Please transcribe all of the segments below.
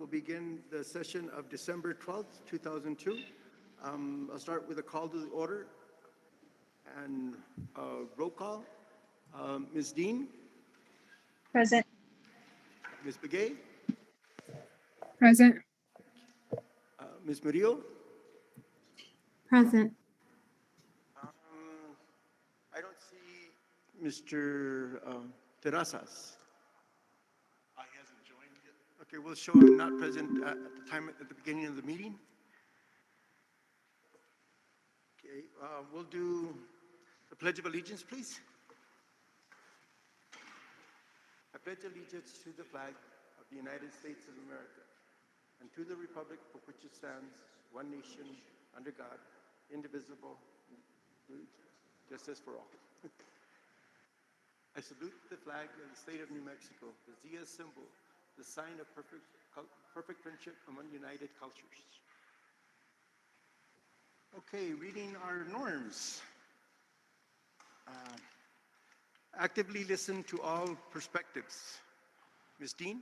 begin the session of December 12th, 2002. I'll start with a call to the order and roll call. Ms. Dean? Present. Ms. Begay? Present. Ms. Murillo? Present. I don't see Mr. Terrazas. He hasn't joined yet. Okay, we'll show him not present at the beginning of the meeting. Okay, we'll do the Pledge of Allegiance, please. I pledge allegiance to the flag of the United States of America and to the republic for which it stands, one nation, under God, indivisible, justice for all. I salute the flag of the state of New Mexico, the Zia symbol, the sign of perfect friendship among united cultures. Okay, reading our norms. Actively listen to all perspectives. Ms. Dean?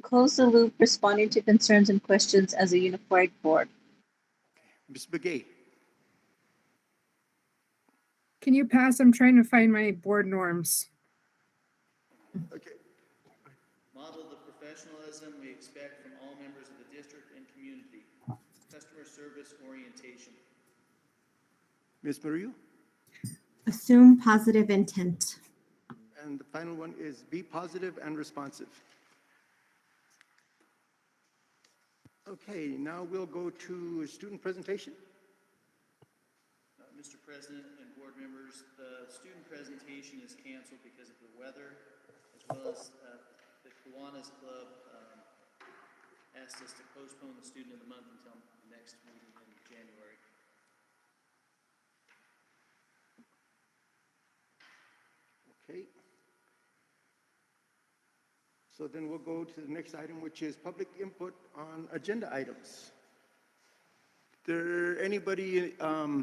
Close the loop, responding to concerns and questions as a unified board. Ms. Begay? Can you pass? I'm trying to find my board norms. Okay. Model the professionalism we expect from all members of the district and community. Customer service orientation. Ms. Murillo? Assume positive intent. And the final one is be positive and responsive. Okay, now we'll go to student presentation. Mr. President and board members, the student presentation is canceled because of the weather, as well as the Kiwanis Club asked us to postpone the student of the month until the next meeting in January. Okay. So then we'll go to the next item, which is public input on agenda items. There anybody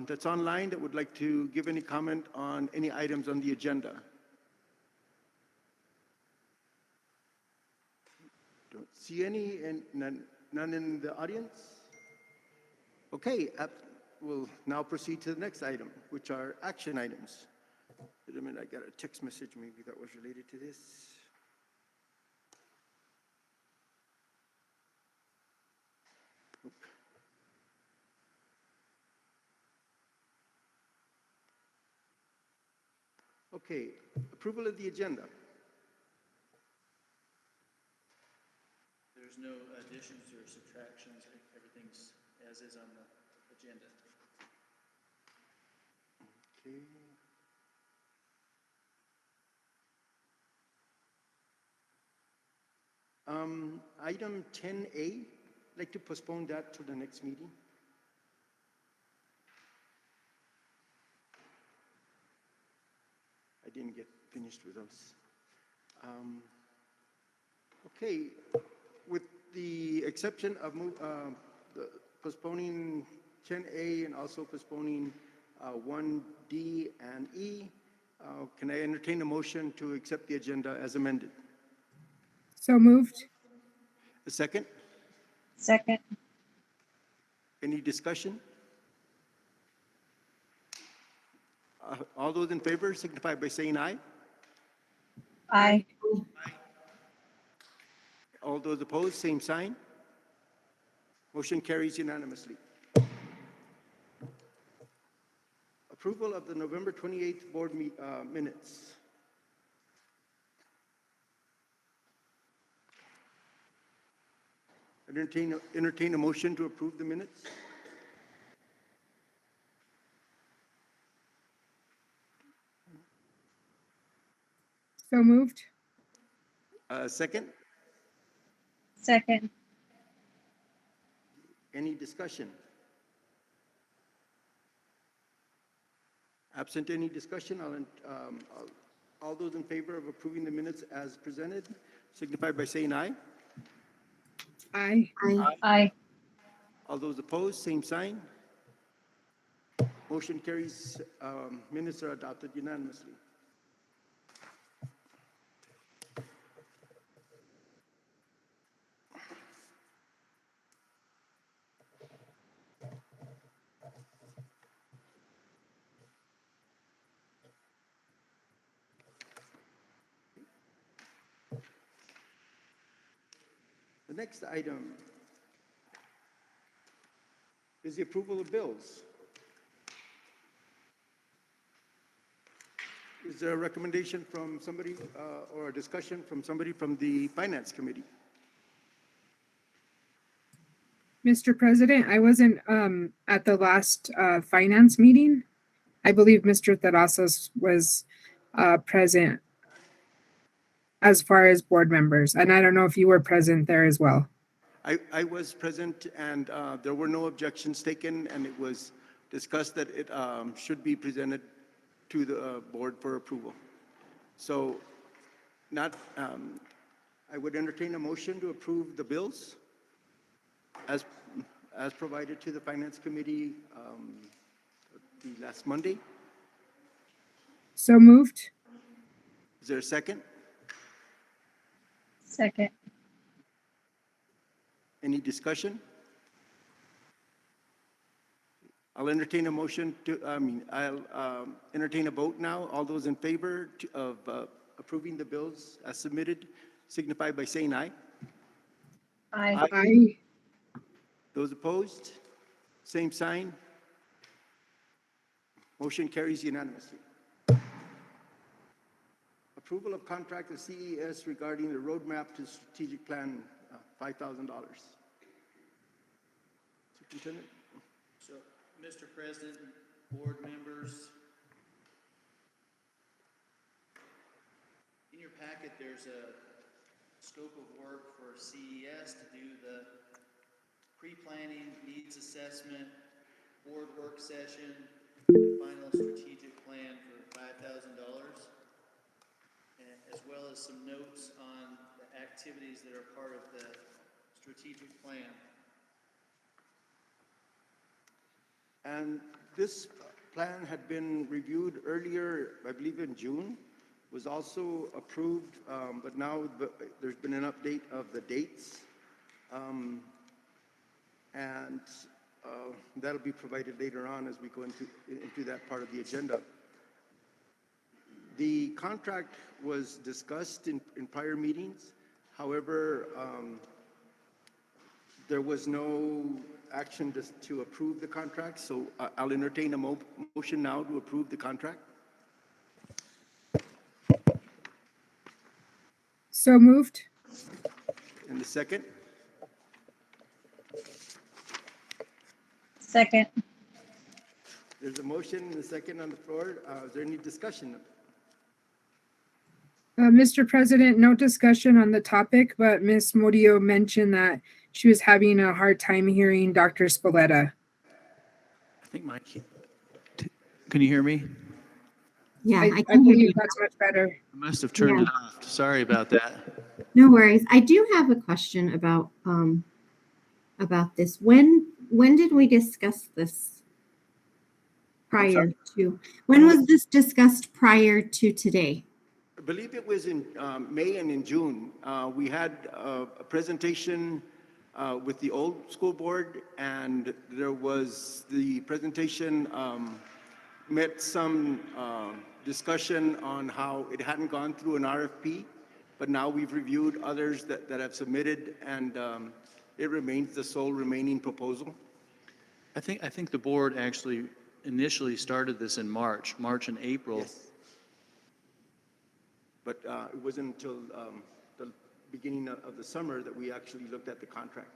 that's online that would like to give any comment on any items on the agenda? Don't see any, and none in the audience. Okay, we'll now proceed to the next item, which are action items. Wait a minute, I got a text message maybe that was related to this. Okay, approval of the agenda. There's no additions or subtractions. Everything's as is on the agenda. Okay. Item 10A, I'd like to postpone that to the next meeting. I didn't get finished with those. Okay, with the exception of postponing 10A and also postponing 1D and E, can I entertain a motion to accept the agenda as amended? So moved. A second? Second. Any discussion? All those in favor signify by saying aye. Aye. All those opposed, same sign. Motion carries unanimously. Approval of the November 28th board minutes. Entertain a motion to approve the minutes. So moved. Second, Second. any discussion? Absent any discussion, all those in favor of approving the minutes as presented signify by saying aye. Aye. Aye. All those opposed, same sign. Motion carries. Minutes are adopted unanimously. next item is the approval of bills. Is there a recommendation from somebody or a discussion from somebody from the Finance Committee? Mr. President, I wasn't at the last finance meeting. I believe Mr. Terrazas was present as far as board members, and I don't know if you were present there as well. I was present, and there were no objections taken, and it was discussed that it should be presented to the board for approval. So I would entertain a motion to approve the bills as provided to the Finance Committee the last Monday. So moved. Is there a second? Second. Any discussion? I'll entertain a motion to, I'll entertain a vote now. All those in favor of approving the bills as submitted signify by saying aye. Aye. Aye. Those opposed, same sign. Motion carries unanimously. Approval of contract with CES regarding the roadmap to strategic plan, $5,000. Superintendent? So, Mr. President, board members, in your packet, there's a scope of work for CES to do the pre-planning, needs assessment, board work session, final strategic plan for $5,000, as well as some notes on the activities that are part of the strategic plan. And this plan had been reviewed earlier, I believe in June, was also approved, but now there's been an update of the dates. And that'll be provided later on as we go into that part of the agenda. The contract was discussed in prior meetings. However, there was no action to approve the contract, so I'll entertain a motion now to approve the contract. So moved. And the second? Second. There's a motion and a second on the floor. Is there any discussion? Mr. President, no discussion on the topic, but Ms. Murillo mentioned that she was having a hard time hearing Dr. Spoletta. I think can you hear me? Yeah, I I can hear you. believe that's much better. I must have turned it off. Sorry about that. No worries. I do have a question about this. When did we discuss this? When was this discussed prior to today? I believe it was in May and in June. We had a presentation with the old school board, and there was the presentation met some discussion on how it hadn't gone through an RFP, but now we've reviewed others that have submitted, and it remains the sole remaining proposal. I think the board actually initially started this in March and April. Yes. But it wasn't until the beginning of the summer that we actually looked at the contract.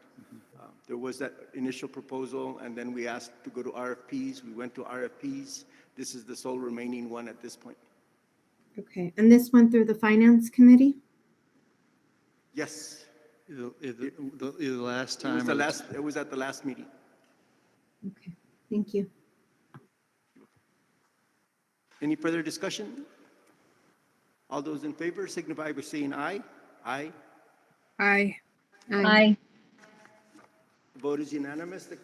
There was that initial proposal, and then we asked to go to RFPs. We went to RFPs. This is the sole remaining one at this point. Okay, and this went through the Finance Committee? Yes. The last It time. was it was at the last meeting. Okay, thank you. Any further discussion? All those in favor signify by saying aye. Aye. Aye. Aye. The vote is unanimous. The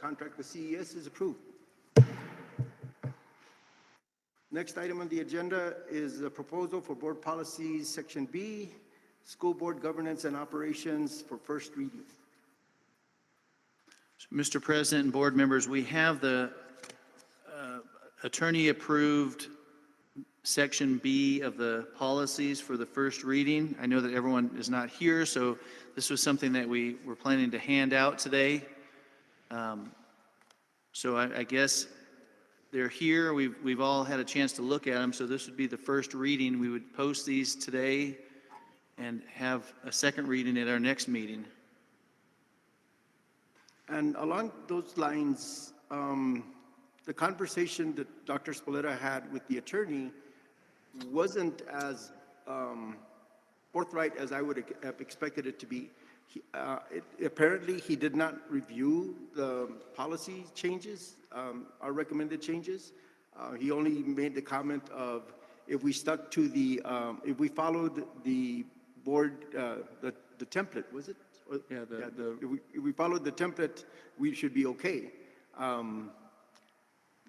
contract with CES is approved. Next item on the agenda is a proposal for board policies, section B, school board governance and operations for first reading. Mr. President and board members, we have the attorney-approved Section B of the policies for the first reading. I know that everyone is not here, so this was something that we were planning to hand out today. So I guess they're here. We've all had a chance to look at them, so this would be the first reading. We would post these today and have a second reading at our next meeting. And along those lines, the conversation that Dr. Spoletta had with the attorney wasn't as forthright as I would have expected it to be. Apparently, he did not review the policy changes, our recommended changes. He only made the comment of if we stuck to the, if we followed the board, the template, was it? Yeah, if we followed the template, we should be okay.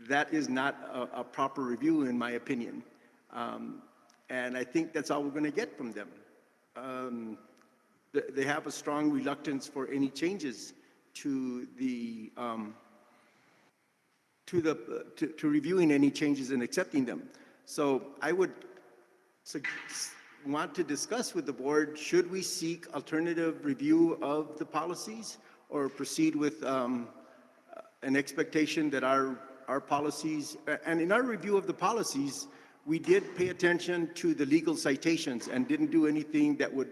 That is not a proper review, in my opinion. And I think that's all we're going to get from them. They have a strong reluctance for any changes to the to reviewing any changes and accepting them. So I would want to discuss with the board, should we seek alternative review of the policies or proceed with an expectation that our policies, and in our review of the policies, we did pay attention to the legal citations and didn't do anything that would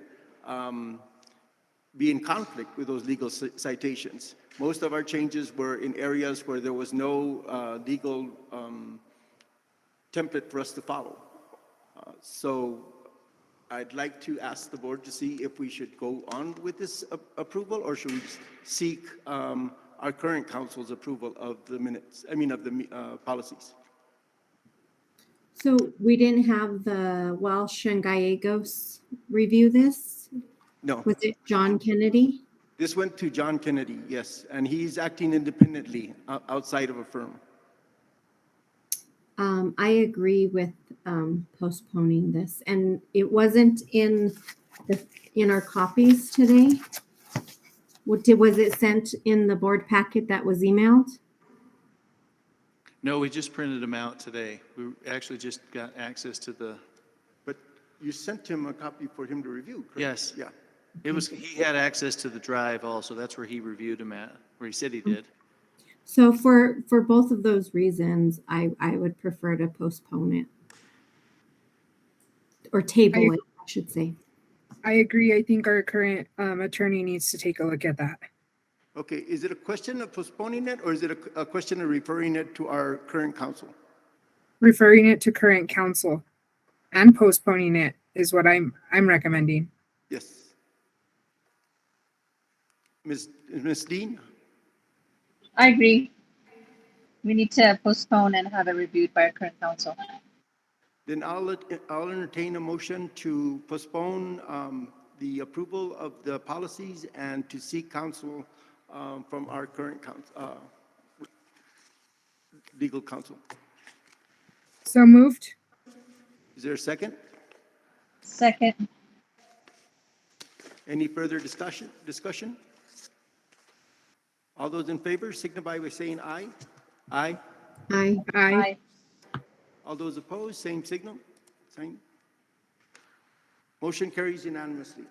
be in conflict with those legal citations. Most of our changes were in areas where there was no legal template for us to follow. So I'd like to ask the board to see if we should go on with this approval, or should we seek our current council's approval of the minutes, of the policies. So we didn't have the Welsh and Gallegos review this? No, Was it John Kennedy? this went to John Kennedy, yes, and he's acting independently outside of a firm. I agree with postponing this, and it wasn't in our copies today. Was it sent in the board packet that was emailed? No, we just printed them out today. We actually just got access to the, But you sent him a copy for him to review, correct? yes. Yeah. He had access to the drive also. That's where he reviewed them at, where he said he did. So for both of those reasons, I would prefer to postpone it. Or table it, I should say. I agree. I think our current attorney needs to take a look at that. Okay, is it a question of postponing it, or is it a question of referring it to our current council? Referring it to current council and postponing it is what I'm recommending. Yes. Ms. Dean? I agree. We need to postpone and have it reviewed by our current council. Then I'll entertain a motion to postpone the approval of the policies and to seek counsel from our current legal counsel. So moved. Is there a second? Second. Any further discussion? All those in favor signify by saying aye. Aye. Aye. Aye. All those opposed, same signal. Same. Motion carries unanimously.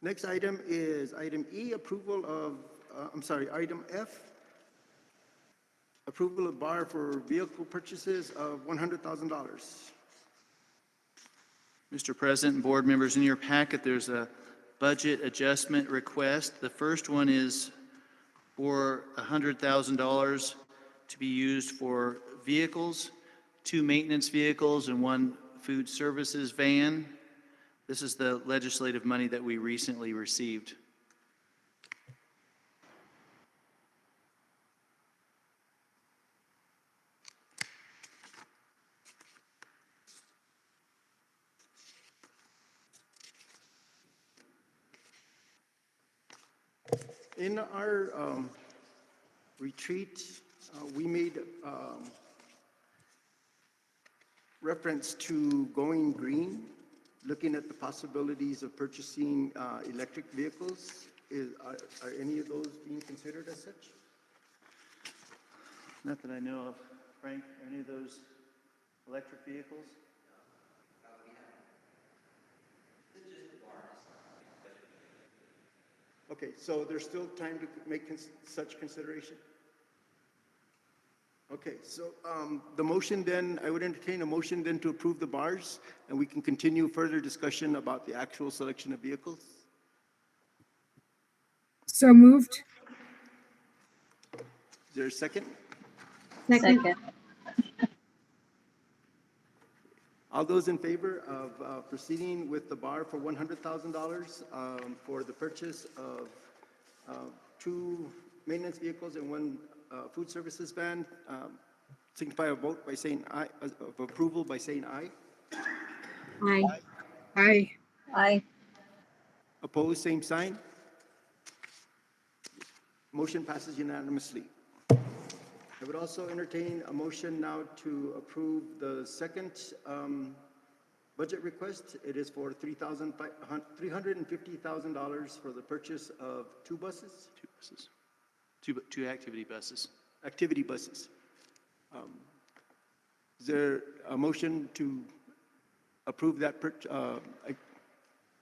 Next item is item E, approval of, item F, approval of bar for vehicle purchases of $100,000. Mr. President and board members, in your packet, there's a budget adjustment request. The first one is for $100,000 to be used for vehicles, 2 maintenance vehicles and 1 food services van. This is the legislative money that we recently received. In our retreat, we made reference to going green, looking at the possibilities of purchasing electric vehicles. Are any of those being considered as such? Not that I know of. Frank, are any of those electric vehicles? Okay, so there's still time to make such consideration? Okay, so the motion then, I would entertain a motion then to approve the bars, and we can continue further discussion about the actual selection of vehicles. So moved. Is there a second? Second. All those in favor of proceeding with the bar for $100,000 for the purchase of 2 maintenance vehicles and 1 food services van, signify a vote by saying aye, of approval by saying aye. Aye. Aye. Aye. Opposed, same sign. Motion passes unanimously. I would also entertain a motion now to approve the second budget request. It is for $350,000 for the purchase of 2 buses, 2 buses. Two activity buses. activity buses. Is there a motion to approve that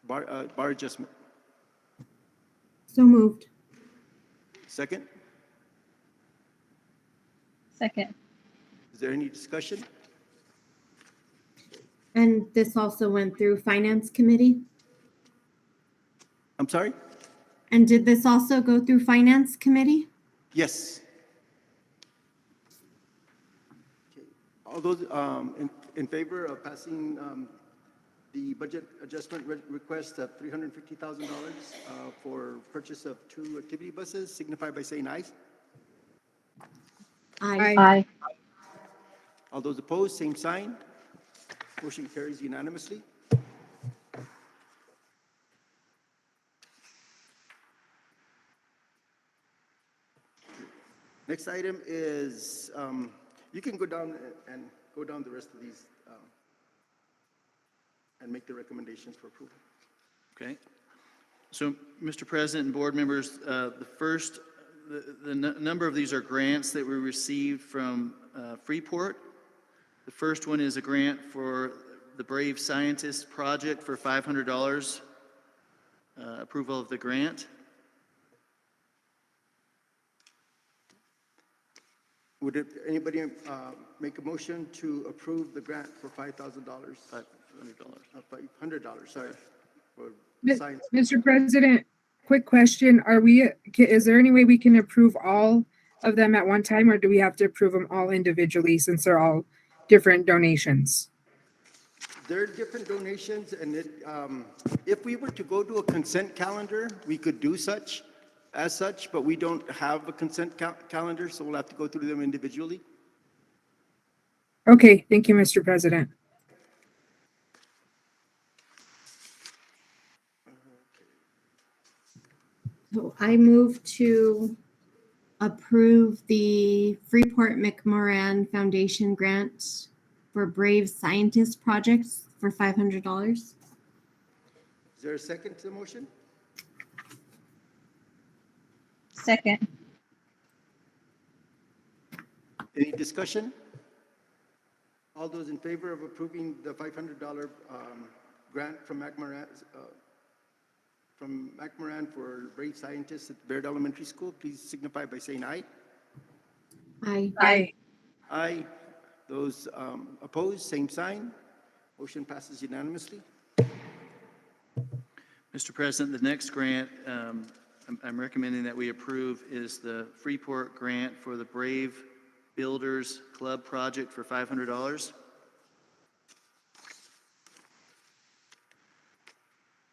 bar adjustment? So moved. Second? Second. Is there any discussion? And this also went through Finance Committee? I'm sorry? And did this also go through Finance Committee? Yes. Okay. All those in favor of passing the budget adjustment request of $350,000 for purchase of 2 activity buses, signify by saying aye. Aye. Aye. All those opposed, same sign. Motion carries unanimously. Next item is, you can go down and go down the rest of these and make the recommendations for approval. Okay. So, Mr. President and board members, the number of these are grants that we received from Freeport. The first one is a grant for the Brave Scientist Project for $500. Approval of the grant. Would anybody make a motion to approve the grant for $5,000? $500, sorry. For science. Mr. President, quick question. Is there any way we can approve all of them at one time, or do we have to approve them all individually since they're all different donations? They're different donations, and if we were to go to a consent calendar, we could do such, but we don't have a consent calendar, so we'll have to go through them individually. Okay, thank you, Mr. President. So I move to approve the Freeport McMoran Foundation grant for Brave Scientist projects for $500. Is there a second to the motion? Second. Any discussion? All those in favor of approving the $500 grant from McMoran for Brave Scientists at Bayard Elementary School, please signify by saying aye. Aye. Aye. Aye. Those opposed, same sign. Motion passes unanimously. Mr. President, the next grant I'm recommending that we approve is the Freeport grant for the Brave Builders Club project for $500.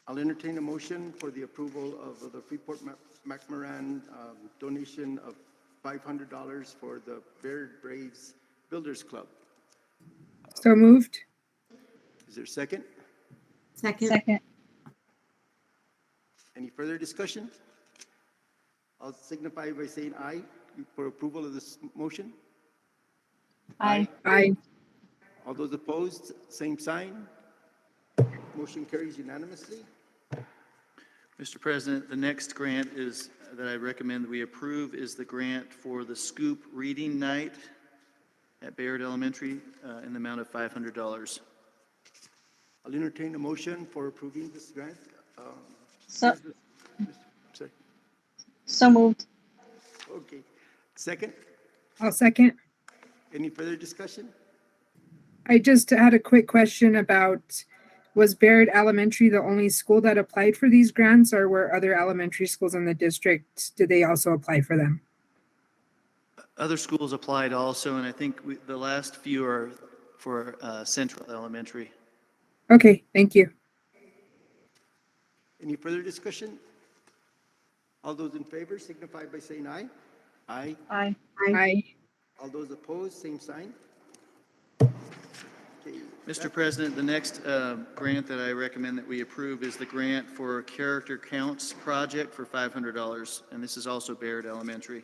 I'll entertain a motion for the approval of the Freeport McMoran donation of $500 for the Bayard Braves Builders Club. So moved. Is there a second? Second. Second. Any further discussion? I'll signify by saying aye for approval of this motion. Aye. Aye. All those opposed, same sign. Motion carries unanimously. Mr. President, the next grant is, that I recommend that we approve is the grant for the Scoop Reading Night at Bayard Elementary in the amount of $500. I'll entertain a motion for approving this grant. So, Sorry. so moved. Okay. Second, I'll second. any further discussion? I just had a quick question about, was Bayard Elementary the only school that applied for these grants, or were other elementary schools in the district, did they also apply for them? Other schools applied also, and I think the last few are for Central Elementary. Okay, thank you. Any further discussion? All those in favor signify by saying aye. Aye. Aye. Aye. All those opposed, same sign. Okay. Mr. President, the next grant that I recommend that we approve is the grant for Character Counts Project for $500, and this is also Bayard Elementary.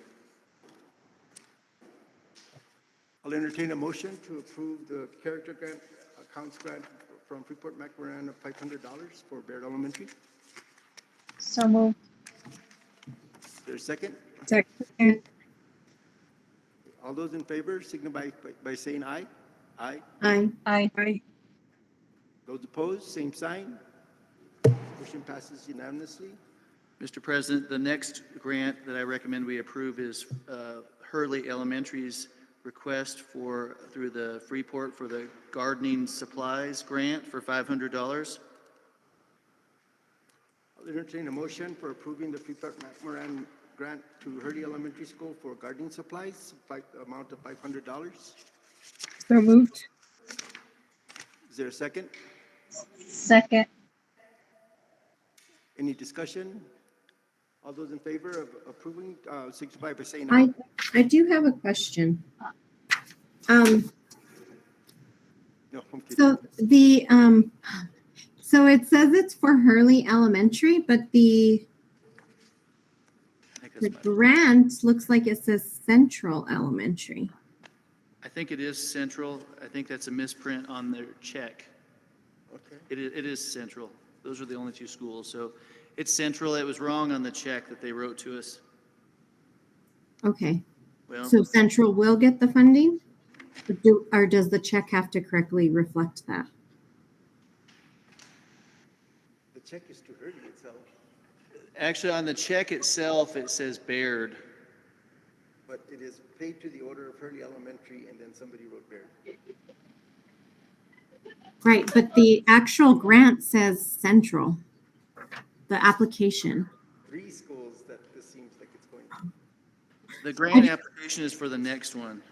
I'll entertain a motion to approve the character grant, accounts grant from Freeport McMoran of $500 for Bayard Elementary. So moved. Is there a second? Second. All those in favor signify by saying aye. Aye. Aye. Aye. Aye. Those opposed, same sign. Motion passes unanimously. Mr. President, the next grant that I recommend we approve is Hurley Elementary's request through the Freeport for the gardening supplies grant for $500. I'll entertain a motion for approving the Freeport McMoran grant to Hurley Elementary School for gardening supplies, amount of $500. So moved. Is there a second? Second. Any discussion? All those in favor of approving, signify by saying aye. I do have a question. No, I'm kidding. So so it says it's for Hurley Elementary, but the I think the that's my- grant looks like it says Central Elementary. I think it is Central. I think that's a misprint on their check. Okay. It is Central. Those are the only two schools. So it's Central. It was wrong on the check that they wrote to us. Okay, Well, so Central will get the funding? Or does the check have to correctly reflect that? The check is to Hurley itself, actually, on the check itself, it says Bayard. but it is paid to the order of Hurley Elementary, and then somebody wrote Bayard. Right, but the actual grant says Central, the application. 3 schools that this seems like it's going to. The grant application is for the next one.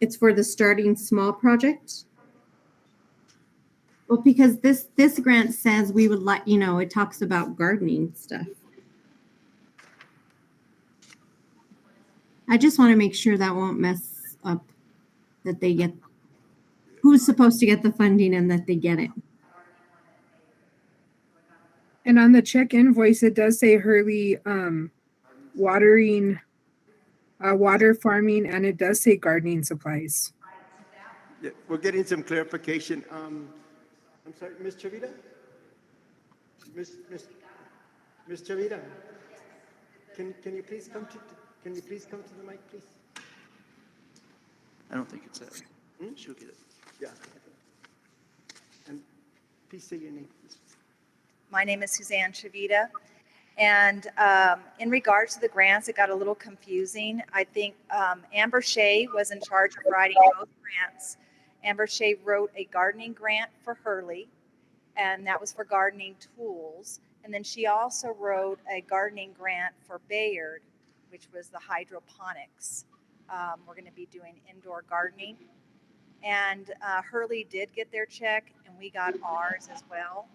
It's for the starting small project? Well, because this grant says we would let, it talks about gardening stuff. I just want to make sure that won't mess up, that they get, who's supposed to get the funding and that they get it. And on the check invoice, it does say Hurley watering, water farming, and it does say gardening supplies. Yeah, we're getting some clarification. I'm sorry, Ms. Chavita? Ms. Chavita? Can you please come to the mic, please? I don't think it's that. She'll get it. Yeah. And please say your name, please. My name is Suzanne Chavita, and in regards to the grants, it got a little confusing. I think Amber Shea was in charge of writing both grants. Amber Shea wrote a gardening grant for Hurley, and that was for gardening tools. And then she also wrote a gardening grant for Bayard, which was the hydroponics. We're going to be doing indoor gardening. And Hurley did get their check, and we got ours as well.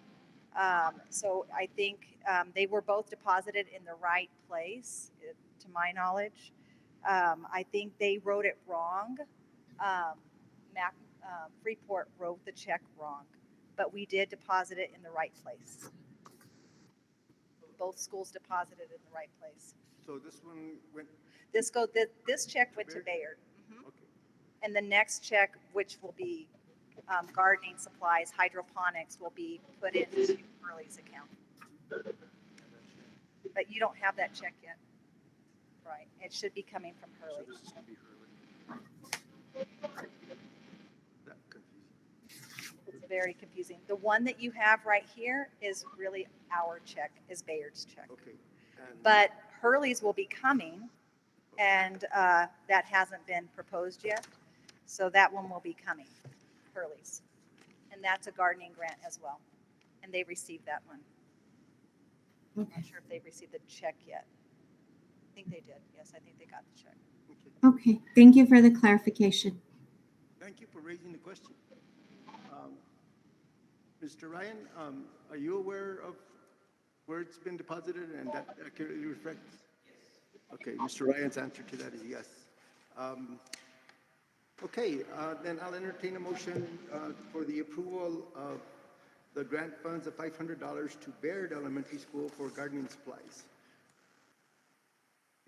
So I think they were both deposited in the right place, to my knowledge. I think they wrote it wrong. Freeport wrote the check wrong, but we did deposit it in the right place. Both schools deposited in the right place. So this one went, This check went to Bayard. Mhm. okay. And the next check, which will be gardening supplies, hydroponics, will be put into Hurley's account. But you don't have that check yet. Right. It should be coming from Hurley. This is gonna be that confusing. It's very confusing. The one that you have right here is really our check, is Bayard's check. Okay. And But Hurley's will be coming, and that hasn't been proposed yet. So that one will be coming, Hurley's. And that's a gardening grant as well. And they received that one. I'm Okay. not sure if they've received the check yet. I think they did. Yes, I think they got the check. okay. Okay, thank you for the clarification. Thank you for raising the question. Mr. Ryan, are you aware of where it's been deposited and that accurately reflects? Yes. Okay, Mr. Ryan's answer to that is yes. Okay, then I'll entertain a motion for the approval of the grant funds of $500 to Bayard Elementary School for gardening supplies.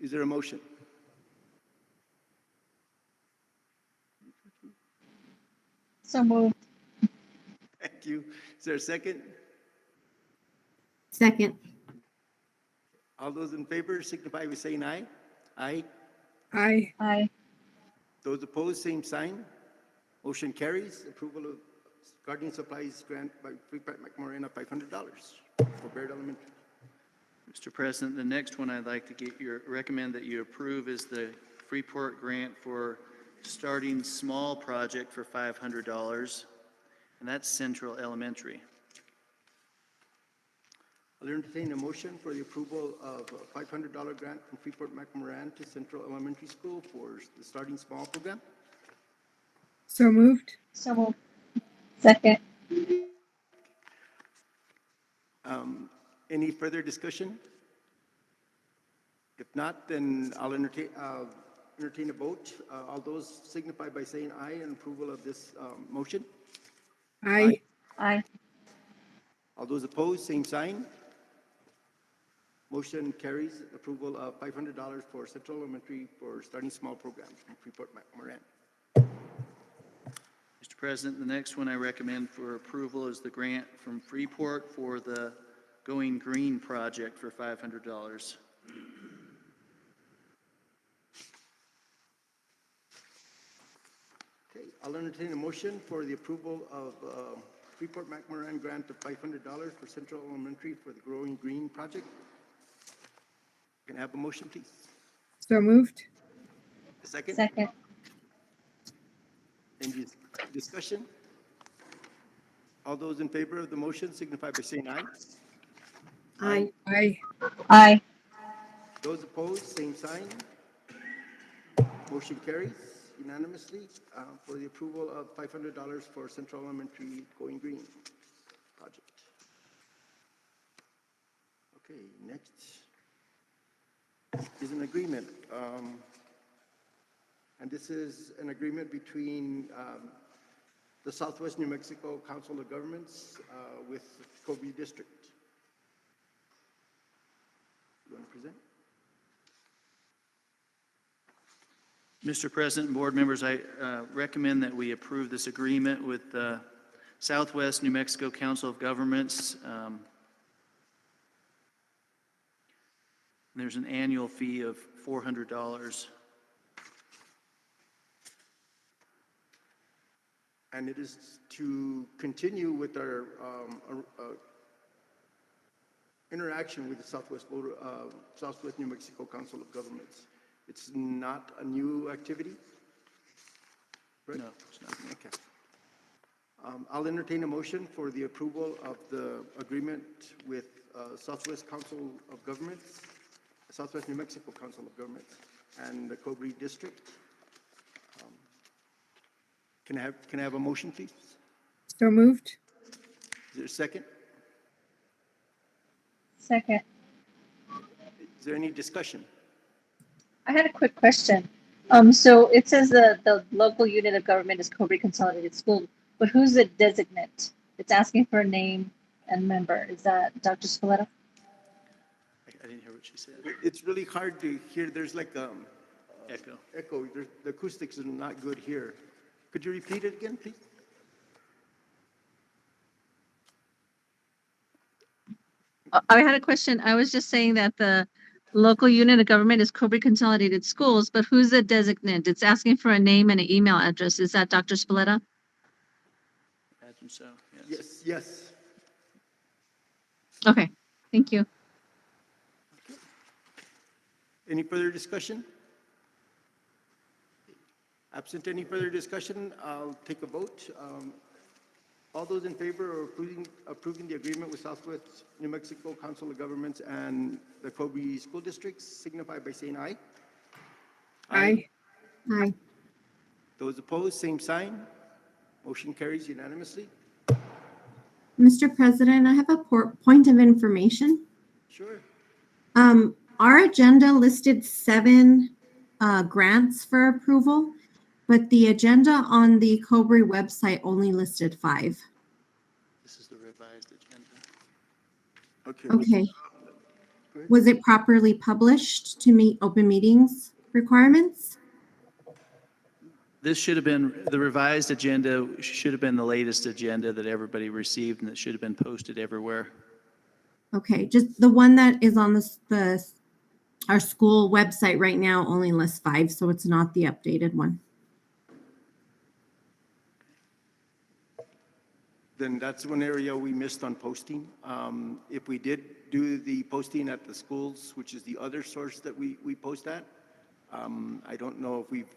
Is there a motion? So moved. Thank you. Is there a second? Second. All those in favor signify by saying aye. Aye. Aye. Aye. Those opposed, same sign. Motion carries. Approval of gardening supplies grant by Freeport McMorena, $500 for Bayard Elementary. Mr. President, the next one I'd like to recommend that you approve is the Freeport grant for starting small project for $500, and that's Central Elementary. I'll entertain a motion for the approval of a $500 grant from Freeport McMorena to Central Elementary School for the Starting Small program. So moved. So moved. Second. Any further discussion? If not, then I'll entertain a vote. All those signify by saying aye in approval of this motion. Aye. Aye. All those opposed, same sign. Motion carries. Approval of $500 for Central Elementary for Starting Small program from Freeport McMorena. Mr. President, the next one I recommend for approval is the grant from Freeport for the Going Green project for $500. Okay, I'll entertain a motion for the approval of Freeport McMorena grant of $500 for Central Elementary for the Growing Green project. Can I have a motion, please? So moved. A second? Second. Any discussion? All those in favor of the motion signify by saying aye. Aye. Aye. Aye. Those opposed, same sign. Motion carries unanimously for the approval of $500 for Central Elementary Going Green project. Okay, next is an agreement. And this is an agreement between the Southwest New Mexico Council of Governments with Cobre District. You want to present? Mr. President and board members, I recommend that we approve this agreement with the Southwest New Mexico Council of Governments. There's an annual fee of $400. And it is to continue with our interaction with the Southwest New Mexico Council of Governments. It's not a new activity? Right? No, it's not. Okay. I'll entertain a motion for the approval of the agreement with Southwest Council of Governments, Southwest New Mexico Council of Governments, and the Cobre District. Can I have a motion, please? So moved. Is there a second? Second. Is there any discussion? I had a quick question. So it says the local unit of government is Cobre Consolidated School, but who's the designate? It's asking for a name and member. Is that Dr. Spoleto? I didn't hear what she said. It's really hard to hear. There's like echo. Echo. The acoustics are not good here. Could you repeat it again, please? I had a question. I was just saying that the local unit of government is Cobre Consolidated Schools, but who's the designant? It's asking for a name and an email address. Is that Dr. Spalletta? Imagine so, yes. Yes, yes. Okay, thank you. Any further discussion? Absent any further discussion, I'll take a vote. All those in favor of approving the agreement with Southwest New Mexico Council of Governments and the Cobre School Districts signify by saying aye. Aye. Aye. Those opposed, same sign. Motion carries unanimously. Mr. President, I have a point of information. Sure. Our agenda listed 7 grants for approval, but the agenda on the Cobre website only listed 5. This is the revised agenda. Okay. Okay. Was it properly published to meet open meetings requirements? This should have been, the revised agenda should have been the latest agenda that everybody received, and it should have been posted everywhere. Okay, just the one that is on our school website right now only lists 5, so it's not the updated one. Then that's one area we missed on posting. If we did do the posting at the schools, which is the other source that we post at, I don't know if we've,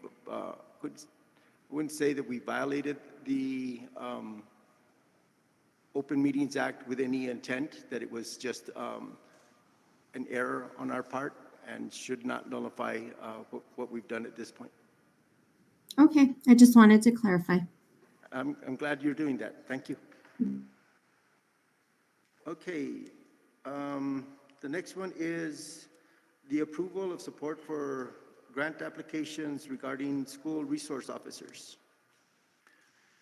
wouldn't say that we violated the Open Meetings Act with any intent, that it was just an error on our part and should not nullify what we've done at this point. Okay, I just wanted to clarify. I'm glad you're doing that. Thank you. Okay, the next one is the approval of support for grant applications regarding school resource officers.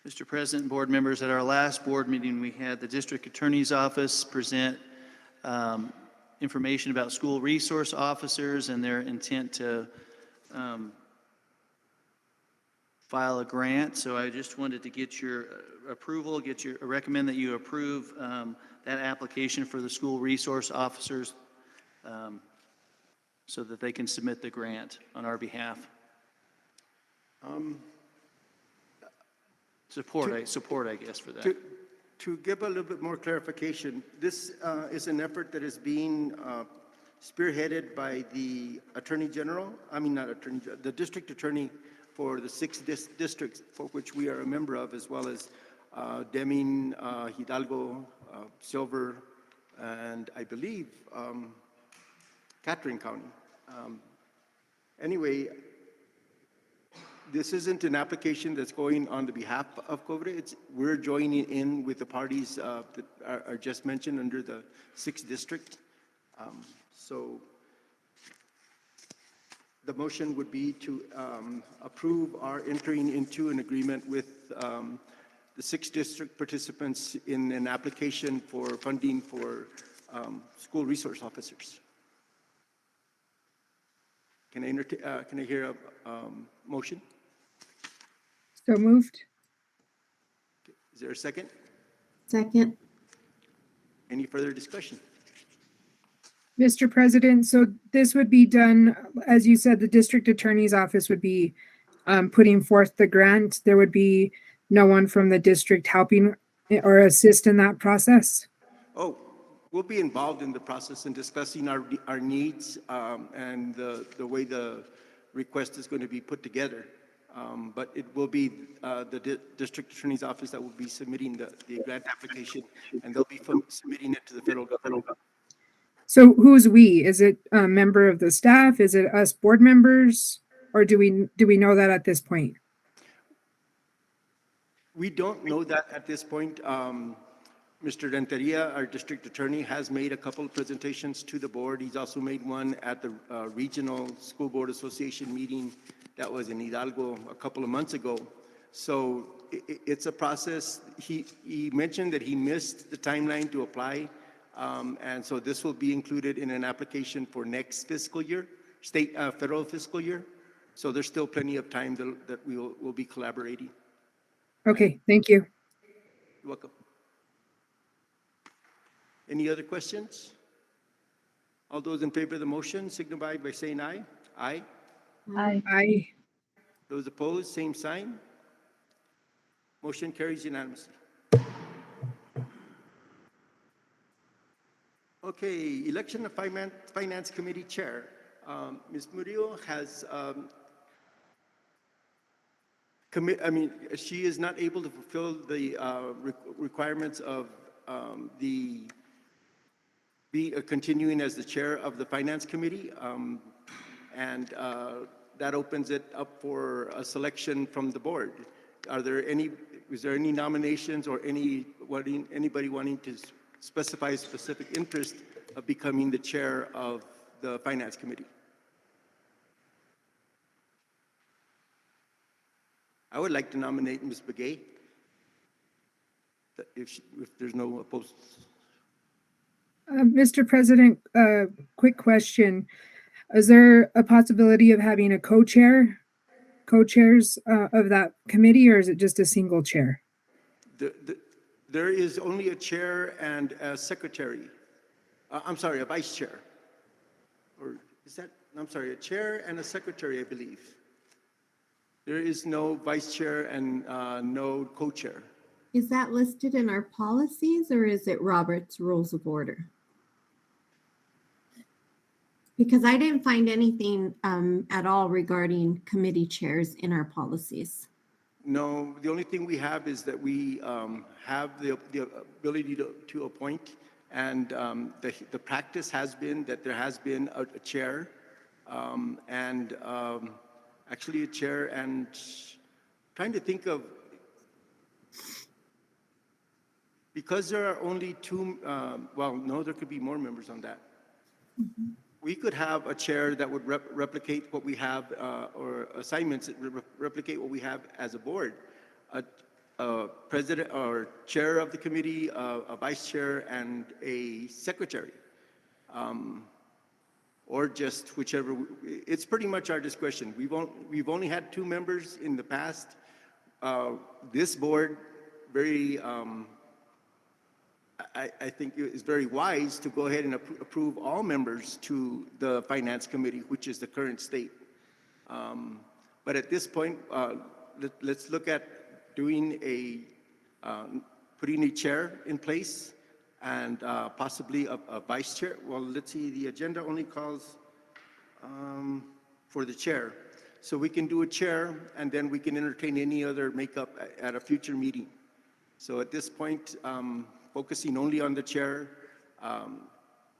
Mr. President, board members, at our last board meeting, we had the district attorney's office present information about school resource officers and their intent to file a grant. So I just wanted to get your approval, recommend that you approve that application for the school resource officers so that they can submit the grant on our behalf. Support, I guess, for that. To give a little bit more clarification, this is an effort that is being spearheaded by the Attorney General, the District Attorney for the 6 districts for which we are a member of, as well as Deming, Hidalgo, Silver, and I believe Catherine County. Anyway, this isn't an application that's going on the behalf of Cobre. We're joining in with the parties that are just mentioned under the 6th district. So the motion would be to approve our entering into an agreement with the 6th district participants in an application for funding for school resource officers. Can I hear a motion? So moved. Is there a second? Second. Any further discussion? Mr. President, so this would be done, as you said, the district attorney's office would be putting forth the grant. There would be no one from the district helping or assist in that process? Oh, we'll be involved in the process and discussing our needs and the way the request is going to be put together. But it will be the district attorney's office that will be submitting the grant application, and they'll be submitting it to the federal government. So who's we? Is it a member of the staff? Is it us board members? Or do we know that at this point? We don't know that at this point. Mr. Renteria, our district attorney, has made a couple of presentations to the board. He's also made one at the Regional School Board Association meeting that was in Hidalgo a couple of months ago. So it's a process. He mentioned that he missed the timeline to apply. And so this will be included in an application for next fiscal year, federal fiscal year. So there's still plenty of time that we'll be collaborating. Okay, thank you. You're welcome. Any other questions? All those in favor of the motion signify by saying aye. Aye. Aye. Aye. Those opposed, same sign. Motion carries unanimously. Okay, election of Finance Committee Chair. Ms. Murillo has she is not able to fulfill the requirements of continuing as the chair of the Finance Committee, and that opens it up for a selection from the board. Is there any nominations or anybody wanting to specify a specific interest of becoming the chair of the Finance Committee? I would like to nominate Ms. Begay, if there's no opposed. Mr. President, quick question. Is there a possibility of having a co-chairs of that committee, or is it just a single chair? There is only a chair and a secretary. I'm sorry, a vice chair. Or is that, I'm sorry, a chair and a secretary, I believe. There is no vice chair and no co-chair. Is that listed in our policies, or is it Robert's Rules of Order? Because I didn't find anything at all regarding committee chairs in our policies. No, the only thing we have is that we have the ability to appoint, and the practice has been that there has been a chair, and actually a chair, and trying to think of, because there are only two, well, no, there could be more members on that. Mm-hmm. We could have a chair that would replicate what we have, or assignments that replicate what we have as a board. A president or chair of the committee, a vice chair, and a secretary. Or just whichever. It's pretty much our discretion. We've only had 2 members in the past. This board very, I think it is very wise to go ahead and approve all members to the Finance Committee, which is the current state. But at this point, let's look at doing putting a chair in place, and possibly a vice chair. Well, let's see, the agenda only calls for the chair. So we can do a chair, and then we can entertain any other makeup at a future meeting. So at this point, focusing only on the chair,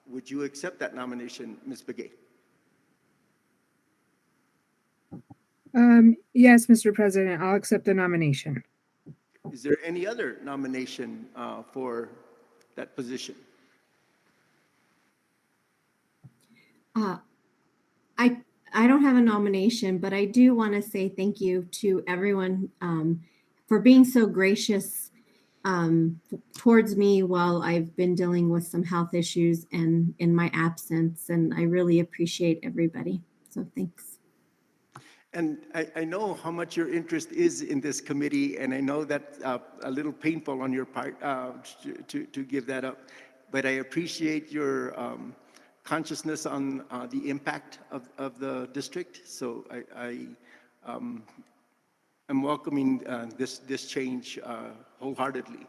would you accept that nomination, Ms. Begay? Yes, Mr. President, I'll accept the nomination. Is there any other nomination for that position? I don't have a nomination, but I do want to say thank you to everyone for being so gracious towards me while I've been dealing with some health issues and in my absence, and I really appreciate everybody. So thanks. And I know how much your interest is in this committee, and I know that's a little painful on your part to give that up, but I appreciate your consciousness on the impact of the district. So I'm welcoming this change wholeheartedly.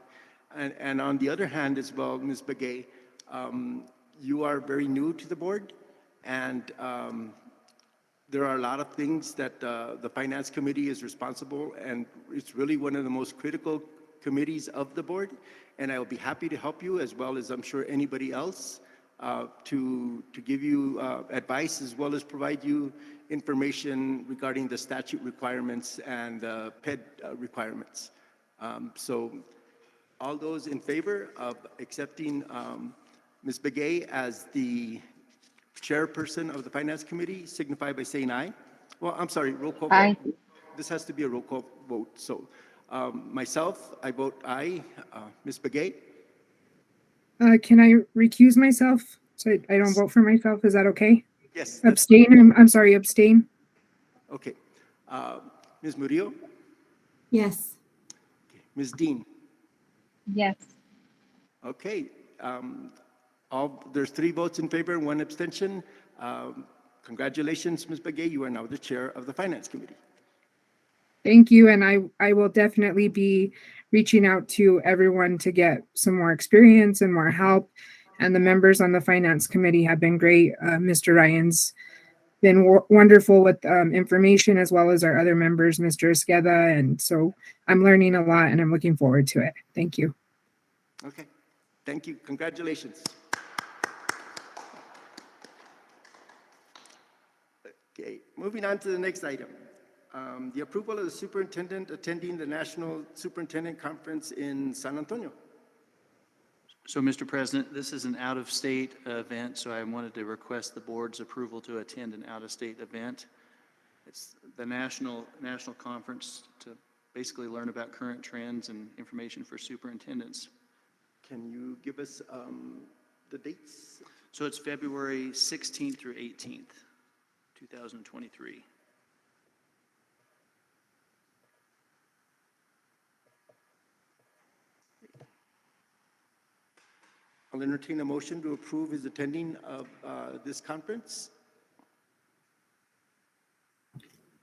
And on the other hand as well, Ms. Begay, you are very new to the board, and there are a lot of things that the Finance Committee is responsible, and it's really one of the most critical committees of the board, and I will be happy to help you, as well as I'm sure anybody else, to give you advice, as well as provide you information regarding the statute requirements and the PED requirements. So all those in favor of accepting Ms. Begay as the chairperson of the Finance Committee signify by saying aye. Well, I'm sorry, roll call Aye. vote. This has to be a roll call vote. So myself, I vote aye. Ms. Begay? Can I recuse myself? So I don't vote for myself. Is that okay? Yes. Abstain. I'm sorry, abstain. Okay. Ms. Murillo? Yes. Ms. Dean? Yes. Okay. There's 3 votes in favor and 1 abstention. Congratulations, Ms. Begay. You are now the chair of the Finance Committee. Thank you. And I will definitely be reaching out to everyone to get some more experience and more help. And the members on the Finance Committee have been great. Mr. Ryan's been wonderful with information, as well as our other members, Mr. Esqueda. And so I'm learning a lot and I'm looking forward to it. Thank you. Okay. Thank you. Congratulations. Okay. Moving on to the next item. The approval of the superintendent attending the National Superintendent Conference in San Antonio. So, Mr. President, this is an out-of-state event, so I wanted to request the board's approval to attend an out-of-state event. It's the national conference to basically learn about current trends and information for superintendents. Can you give us the dates? So it's February 16th through 18th, 2023. I'll entertain a motion to approve his attending of this conference.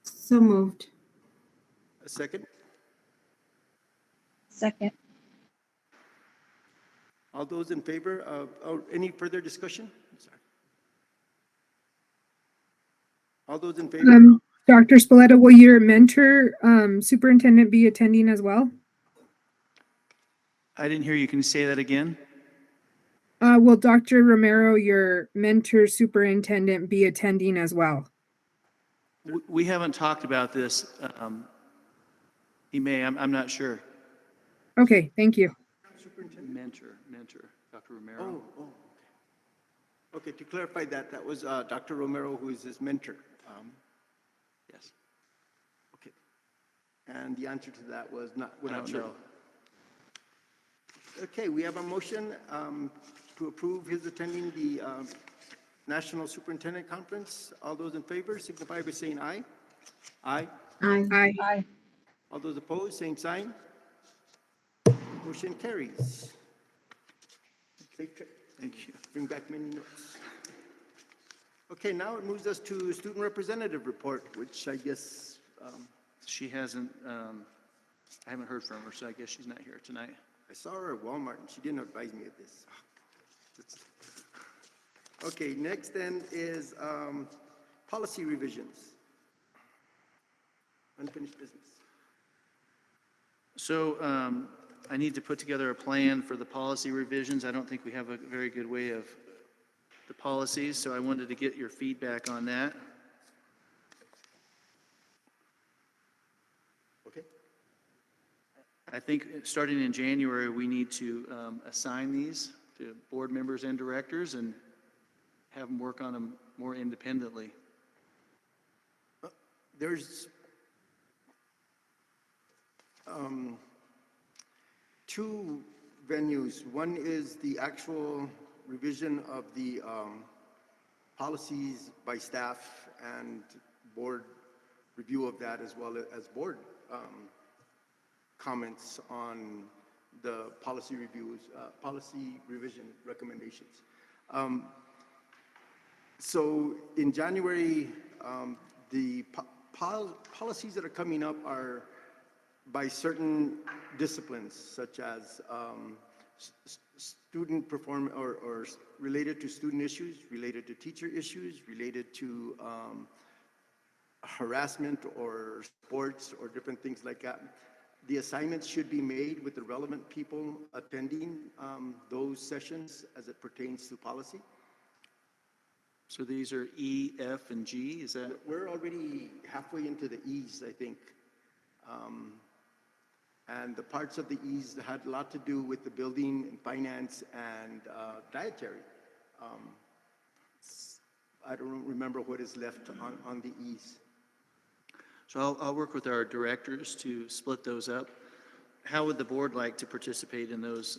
So moved. A second. Second. All those in favor of, or any further discussion? Sorry. All those in favor? Dr. Spalletta, will your mentor superintendent be attending as well? I didn't hear you. Can you say that again? Will Dr. Romero, your mentor superintendent, be attending as well? We haven't talked about this. He may, I'm not sure. Okay, thank you. Mentor, Dr. Romero. Oh, okay. Okay, to clarify that, that was Dr. Romero, who is his mentor. Yes. Okay. And the answer to that was not, we're I not don't sure. know. Okay, we have a motion to approve his attending the National Superintendent Conference. All those in favor signify by saying aye. Aye. Aye. Aye. Aye. All those opposed, same sign. Motion carries. Safe trip. Thank you. Bring back many notes. Okay, now it moves us to student representative report, which I guess, She hasn't, I haven't heard from her, so I guess she's not here tonight. I saw her at Walmart and she didn't advise me of this. Okay, next then is policy revisions. Unfinished business. So I need to put together a plan for the policy revisions. I don't think we have a very good way of the policies, so I wanted to get your feedback on that. Okay. I think starting in January, we need to assign these to board members and directors and have them work on them more independently. There's two venues. One is the actual revision of the policies by staff and board review of that, as well as board comments on the policy reviews, policy revision recommendations. So in January, the policies that are coming up are by certain disciplines, such as student performance or related to student issues, related to teacher issues, related to harassment or sports or different things like that. The assignments should be made with the relevant people attending those sessions as it pertains to policy. So these are E, F, and G, is that? We're already halfway into the E's, I think. And the parts of the E's that had a lot to do with the building and finance and dietary. I don't remember what is left on the E's. So I'll work with our directors to split those up. How would the board like to participate in those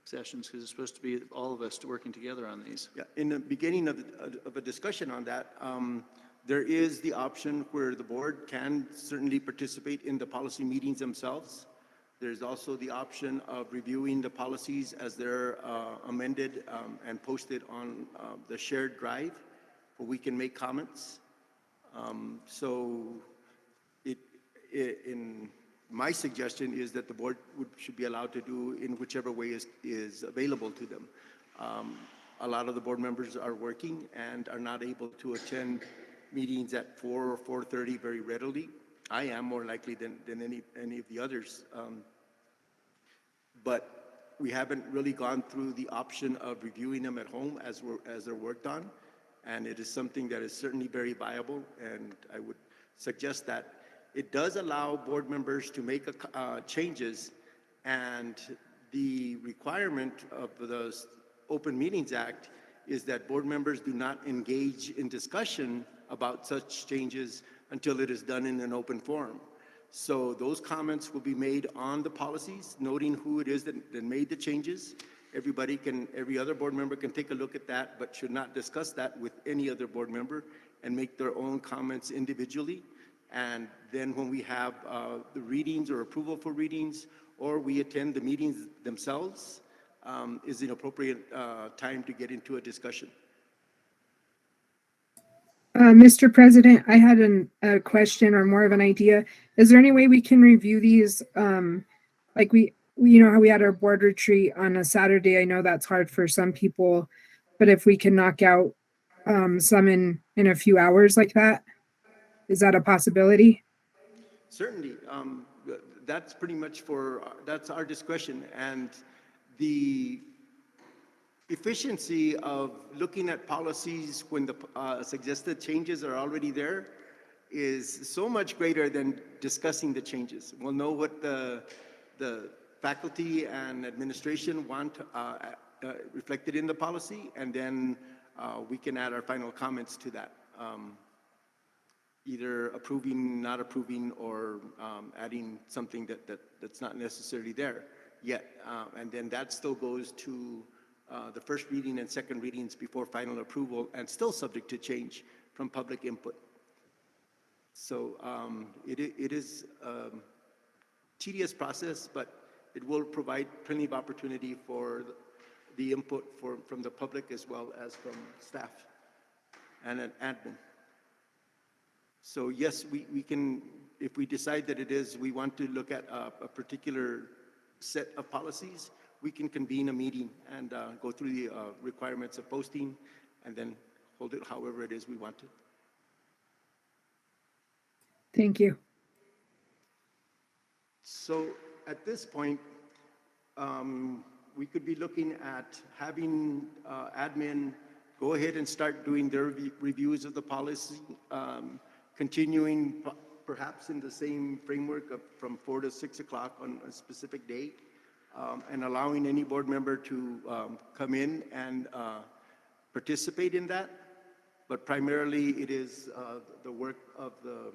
sessions? Because it's supposed to be all of us working together on these. Yeah, in the beginning of a discussion on that, There is the option where the board can certainly participate in the policy meetings themselves. There's also the option of reviewing the policies as they're amended and posted on the shared drive, where we can make comments. So in my suggestion is that the board should be allowed to do in whichever way is available to them. A lot of the board members are working and are not able to attend meetings at 4 or 4:30 very readily. I am more likely than any of the others. But we haven't really gone through the option of reviewing them at home as they're worked on. And it is something that is certainly very viable, and I would suggest that it does allow board members to make changes, and the requirement of the Open Meetings Act is that board members do not engage in discussion about such changes until it is done in an open forum. So those comments will be made on the policies, noting who it is that made the changes. Every other board member can take a look at that, but should not discuss that with any other board member and make their own comments individually. And then when we have the readings or approval for readings, or we attend the meetings themselves, is an appropriate time to get into a discussion. Mr. President, I had a question or more of an idea. Is there any way we can review these? Like you know how we had our board retreat on a Saturday. I know that's hard for some people, but if we can knock out some in a few hours like that, is that a possibility? Certainly. That's pretty much that's our discretion. And the efficiency of looking at policies when the suggested changes are already there is so much greater than discussing the changes. We'll know what the faculty and administration want reflected in the policy, and then we can add our final comments to that. Either approving, not approving, or adding something that's not necessarily there yet. And then that still goes to the first reading and second readings before final approval, and still subject to change from public input. So it is a tedious process, but it will provide plenty of opportunity for the input from the public as well as from staff and an admin. So yes, we can, if we decide that we want to look at a particular set of policies, we can convene a meeting and go through the requirements of posting, and then hold it however it is we want to. Thank you. So at this point, we could be looking at having admin go ahead and start doing their reviews of the policy, continuing perhaps in the same framework of from 4 to 6 o'clock on a specific day, and allowing any board member to come in and participate in that. But primarily it is the work of the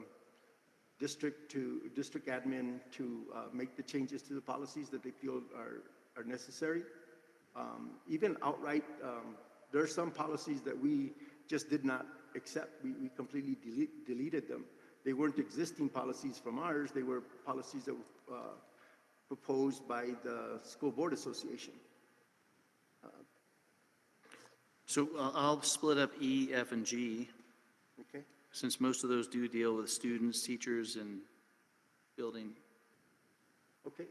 district admin to make the changes to the policies that they feel are necessary. Even outright, there are some policies that we just did not accept. We completely deleted them. They weren't existing policies from ours. They were policies that were proposed by the School Board Association. So I'll split up E, F, and G, Okay. since most of those do deal with students, teachers, and building. Okay.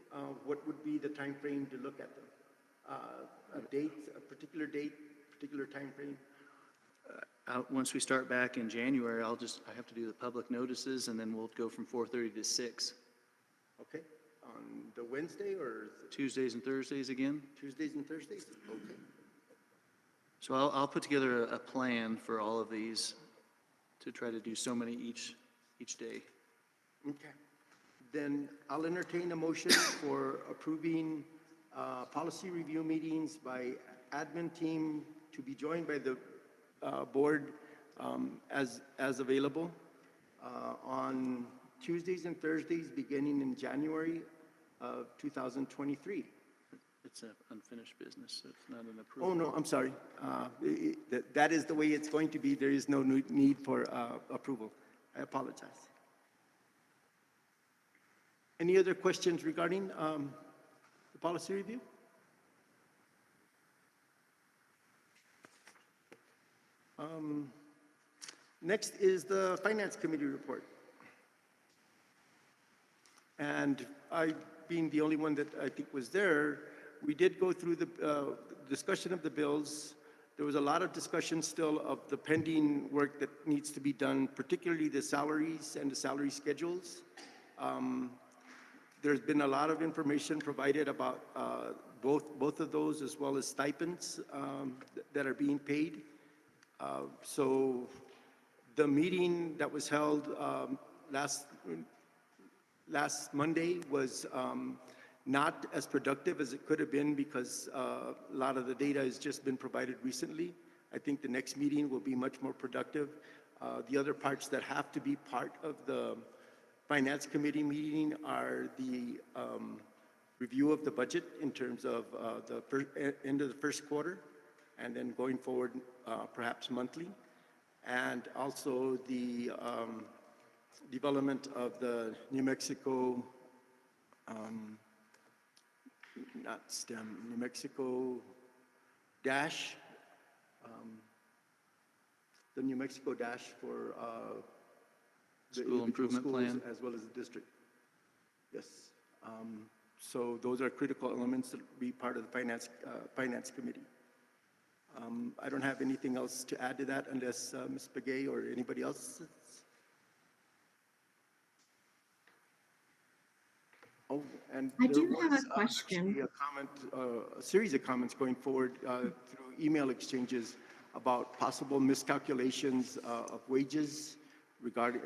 What would be the time frame to look at them? A date, a particular date, particular time frame? Once we start back in January, I have to do the public notices, and then we'll go from 4:30 to 6. Okay. On the Wednesday or Tuesdays and Thursdays again. Tuesdays and Thursdays? Okay. So I'll put together a plan for all of these to try to do so many each day. Okay. Then I'll entertain a motion for approving policy review meetings by admin team to be joined by the board as available on Tuesdays and Thursdays beginning in January of 2023. it's an unfinished business, so it's not an Oh, approval. no, I'm sorry. That is the way it's going to be. There is no need for approval. I apologize. Any other questions regarding the policy review? Next is the Finance Committee report. And I, being the only one that I think was there, we did go through the discussion of the bills. There was a lot of discussion still of the pending work that needs to be done, particularly the salaries and the salary schedules. There's been a lot of information provided about both of those, as well as stipends that are being paid. So the meeting that was held last Monday was not as productive as it could have been, because a lot of the data has just been provided recently. I think the next meeting will be much more productive. The other parts that have to be part of the Finance Committee meeting are the review of the budget in terms of the end of the first quarter, and then going forward, perhaps monthly, and also the development of the New Mexico, not STEM, New Mexico Dash, the New Mexico Dash for the School individual improvement schools plan. as well as the district. Yes. So those are critical elements that will be part of the Finance Committee. I don't have anything else to add to that unless Ms. Begay or anybody else. Oh, and I there do have was, a question. actually a comment, a series of comments going forward through email exchanges about possible miscalculations of wages,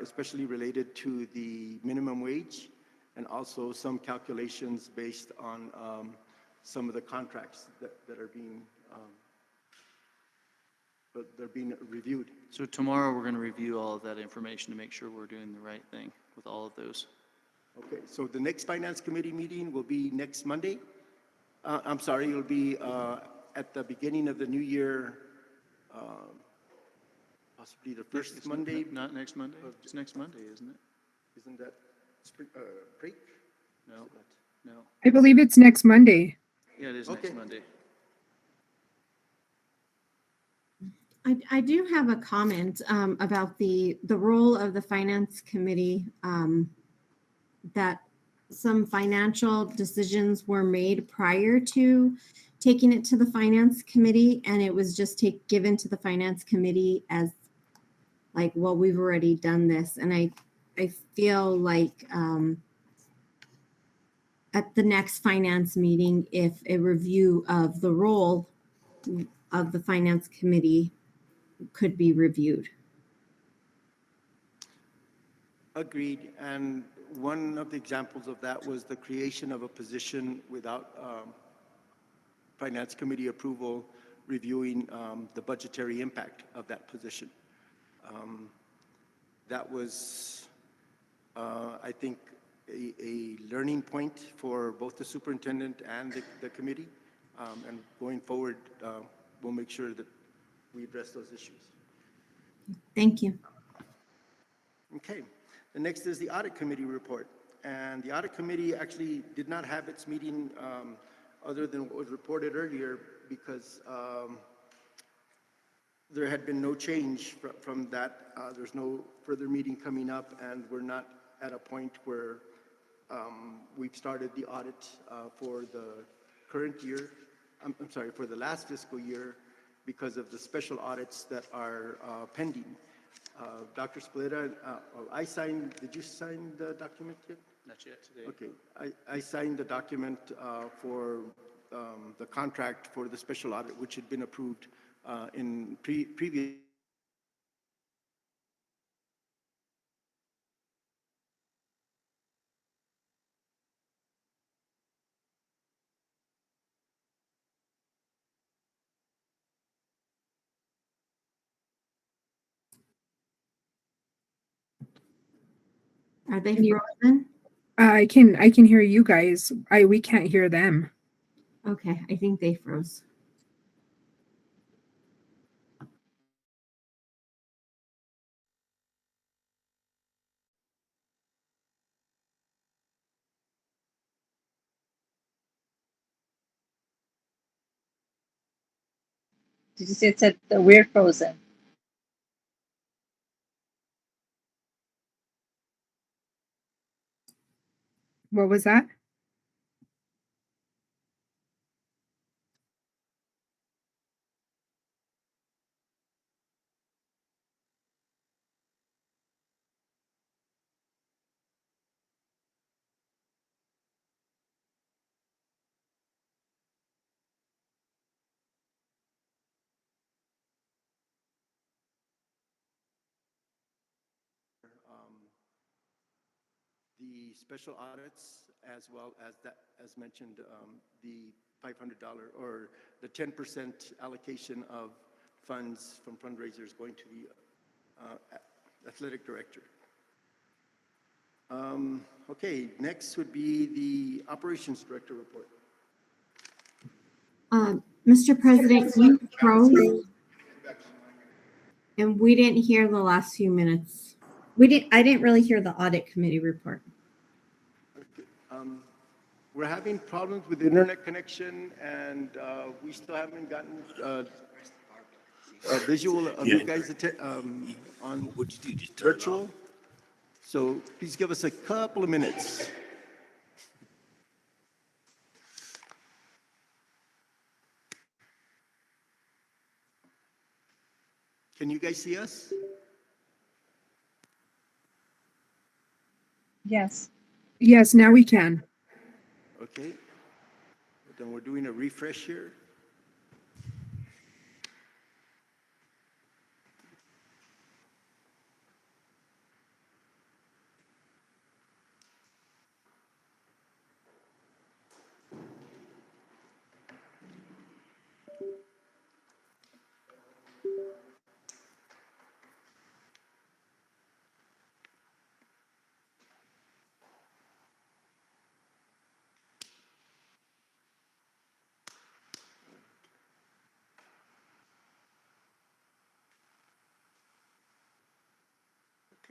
especially related to the minimum wage, and also some calculations based on some of the contracts that are being they're being reviewed. So tomorrow, we're going to review all of that information to make sure we're doing the right thing with all of those. Okay, so the next Finance Committee meeting will be next Monday. I'm sorry, it'll be at the beginning of the new year, possibly the first Monday. Not next Monday? It's next Monday, isn't it? Isn't that spring break? No, no. I believe it's next Monday. Yeah, it is Okay. next Monday. I do have a comment about the role of the Finance Committee, that some financial decisions were made prior to taking it to the Finance Committee, and it was just given to the Finance Committee as like, well, we've already done this. And I feel like at the next finance meeting, if a review of the role of the Finance Committee could be reviewed. Agreed, and one of the examples of that was the creation of a position without Finance Committee approval, reviewing the budgetary impact of that position. That was, I think, a learning point for both the superintendent and the committee, and going forward, we'll make sure that we address those issues. Thank you. Okay, the next is the Audit Committee report. And the Audit Committee actually did not have its meeting other than what was reported earlier, because there had been no change from that. There's no further meeting coming up, and we're not at a point where we've started the audit for the current year. I'm sorry, for the last fiscal year, because of the special audits that are pending. Dr. Splita, I signed, did you sign the document yet? Not yet today. Okay, I signed the document for the contract for the special audit, which had been approved in previous. Are they Can you- frozen? I can hear you guys. We can't hear them. Okay, I think they froze. Did you say it said that we're frozen? What was that? The special audits, as well as that, as mentioned, the $500 or the 10% allocation of funds from fundraisers going to the athletic director. Okay, next would be the operations director report. Mr. President, you froze, and we didn't hear the last few minutes. I didn't really hear the audit committee report. We're having problems with the internet connection, and we still haven't gotten a visual of you guys on virtual. So please give us a couple of minutes. Can you guys see us? Yes. Yes, now we can. Okay. Then we're doing a refresh here.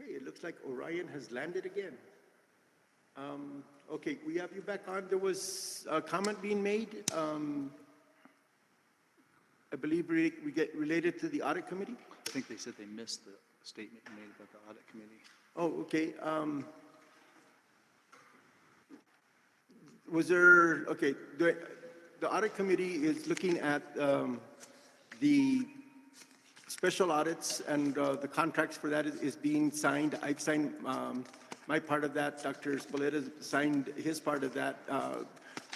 Okay, it looks like Orion has landed again. Okay, we have you back on. There was a comment being made, I believe we get related to the audit committee. I think they said they missed the statement you made about the audit committee. Oh, okay. Was there, okay, the audit committee is looking at the special audits, and the contracts for that is being signed. I've signed my part of that. Dr. Spoleta signed his part of that.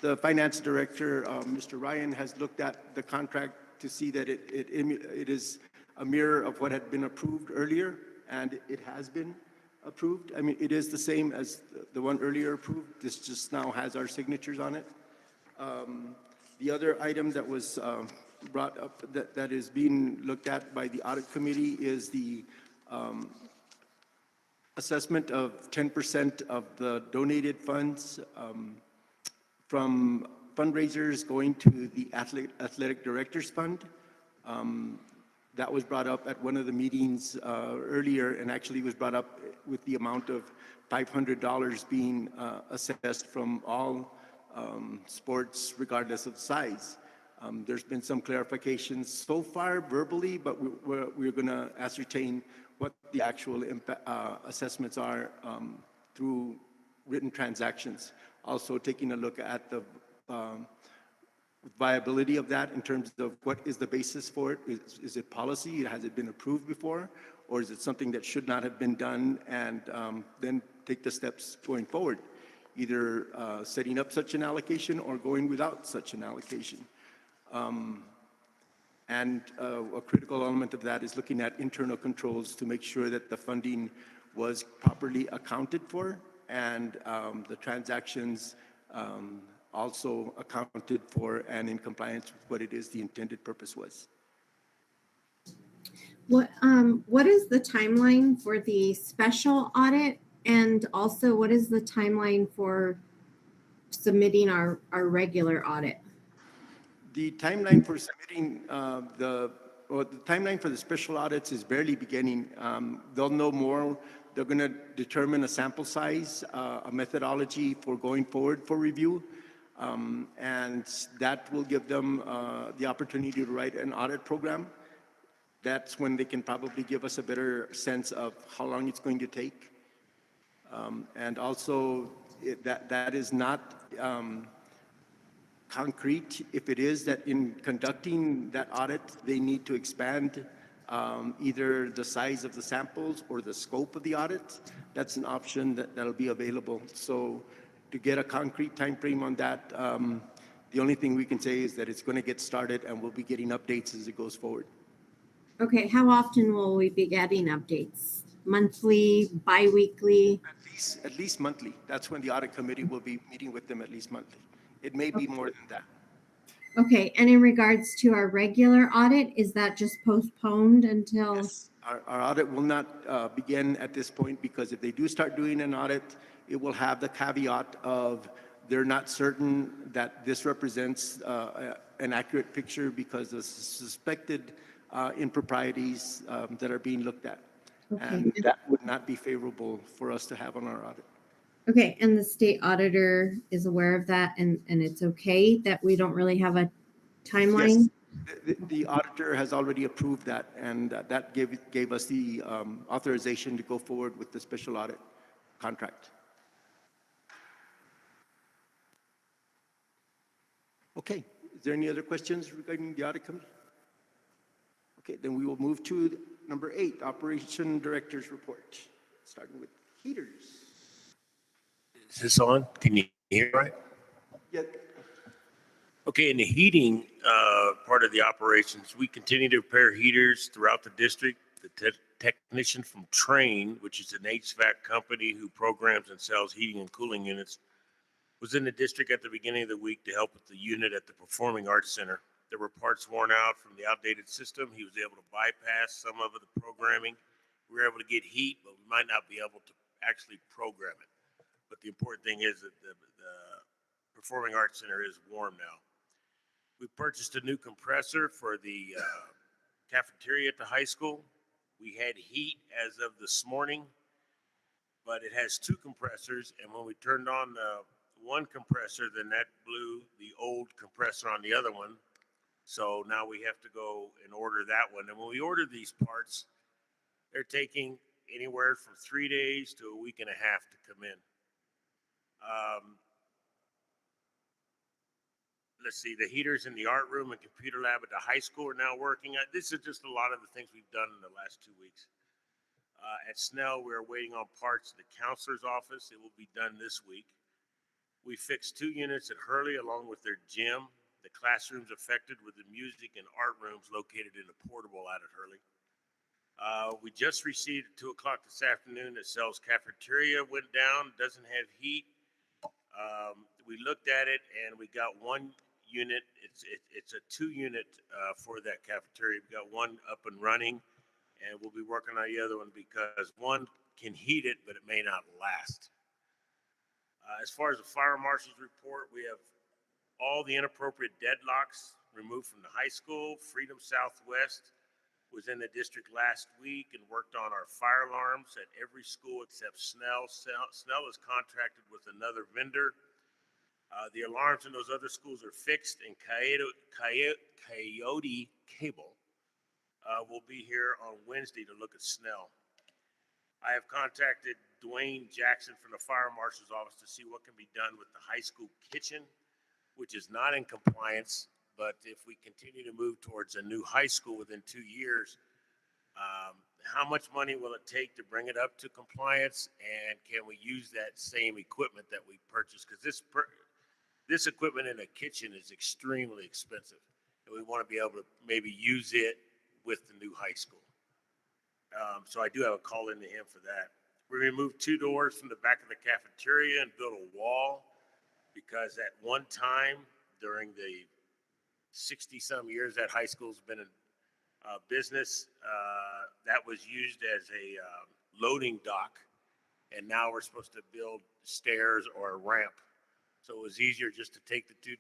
The finance director, Mr. Ryan, has looked at the contract to see that it is a mirror of what had been approved earlier, and it has been approved. I mean, it is the same as the one earlier approved. This just now has our signatures on it. The other item that was brought up that is being looked at by the audit committee is the assessment of 10% of the donated funds from fundraisers going to the athletic directors fund. That was brought up at one of the meetings earlier, and actually was brought up with the amount of $500 being assessed from all sports, regardless of size. There's been some clarifications so far verbally, but we're going to ascertain what the actual assessments are through written transactions. Also taking a look at the viability of that in terms of what is the basis for it. Is it policy? Has it been approved before? Or is it something that should not have been done, and then take the steps going forward, either setting up such an allocation or going without such an allocation. And a critical element of that is looking at internal controls to make sure that the funding was properly accounted for, and the transactions also accounted for and in compliance with what it is the intended purpose was. What is the timeline for the special audit, and also what is the timeline for submitting our regular audit? The timeline for submitting or the timeline for the special audits is barely beginning. They'll know more. They're going to determine a sample size, a methodology for going forward for review. And that will give them the opportunity to write an audit program. That's when they can probably give us a better sense of how long it's going to take. And also, that is not concrete. If it is that in conducting that audit, they need to expand either the size of the samples or the scope of the audit, that's an option that'll be available. So to get a concrete time frame on that, the only thing we can say is that it's going to get started and we'll be getting updates as it goes forward. Okay, how often will we be getting updates? Monthly, bi-weekly? At least monthly. That's when the audit committee will be meeting with them at least monthly. It may be more than that. Okay, and in regards to our regular audit, is that just postponed until? Yes. Our audit will not begin at this point because if they do start doing an audit, it will have the caveat of they're not certain that this represents an accurate picture because of suspected improprieties that are being looked at. Okay. And that would not be favorable for us to have on our audit. Okay, and the state auditor is aware of that, and it's okay that we don't really have a timeline? Yes, the auditor has already approved that, and that gave us the authorization to go forward with the special audit contract. Okay, is there any other questions regarding the audit committee? Okay, then we will move to number 8, Operation Director's Report, starting with heaters. Is this on? Can you hear right? Yeah, Okay, in the heating part of the operations, we continue to repair heaters throughout the district. The technician from Train, which is an HVAC company who programs and sells heating and cooling units, was in the district at the beginning of the week to help with the unit at the Performing Arts Center. There were parts worn out from the outdated system. He was able to bypass some of the programming. We were able to get heat, but we might not be able to actually program it. But the important thing is that the Performing Arts Center is warm now. We purchased a new compressor for the cafeteria at the high school. We had heat as of this morning, but it has 2 compressors, and when we turned on the one compressor, then that blew the old compressor on the other one. So now we have to go and order that one. And when we order these parts, they're taking anywhere from 3 days to a week and a half to come in. Let's see, the heaters in the art room and computer lab at the high school are now working. This is just a lot of the things we've done in the last 2 weeks. At Snell, we're waiting on parts of the counselor's office. It will be done this week. We fixed 2 units at Hurley along with their gym. The classrooms affected with the music and art rooms located in the portable out at Hurley. We just received at 2 o'clock this afternoon that Cell's cafeteria went down, doesn't have heat. We looked at it and we got 1 unit. It's a 2-unit for that cafeteria. We got 1 up and running, and we'll be working on the other one because 1 can heat it, but it may not last. As far as the fire marshal's report, we have all the inappropriate deadlocks removed from the high school. Freedom Southwest was in the district last week and worked on our fire alarms at every school except Snell. Snell is contracted with another vendor. The alarms in those other schools are fixed, and Coyote Cable will be here on Wednesday to look at Snell. I have contacted Dwayne Jackson from the fire marshal's office to see what can be done with the high school kitchen, which is not in compliance. But if we continue to move towards a new high school within 2 years, how much money will it take to bring it up to compliance? And can we use that same equipment that we purchased? Because this equipment in a kitchen is extremely expensive. And we want to be able to maybe use it with the new high school. So I do have a call into him for that. We removed 2 doors from the back of the cafeteria and built a wall because at one time during the 60-some years that high school's been in business, that was used as a loading dock, and now we're supposed to build stairs or a ramp So it was easier just to take the two,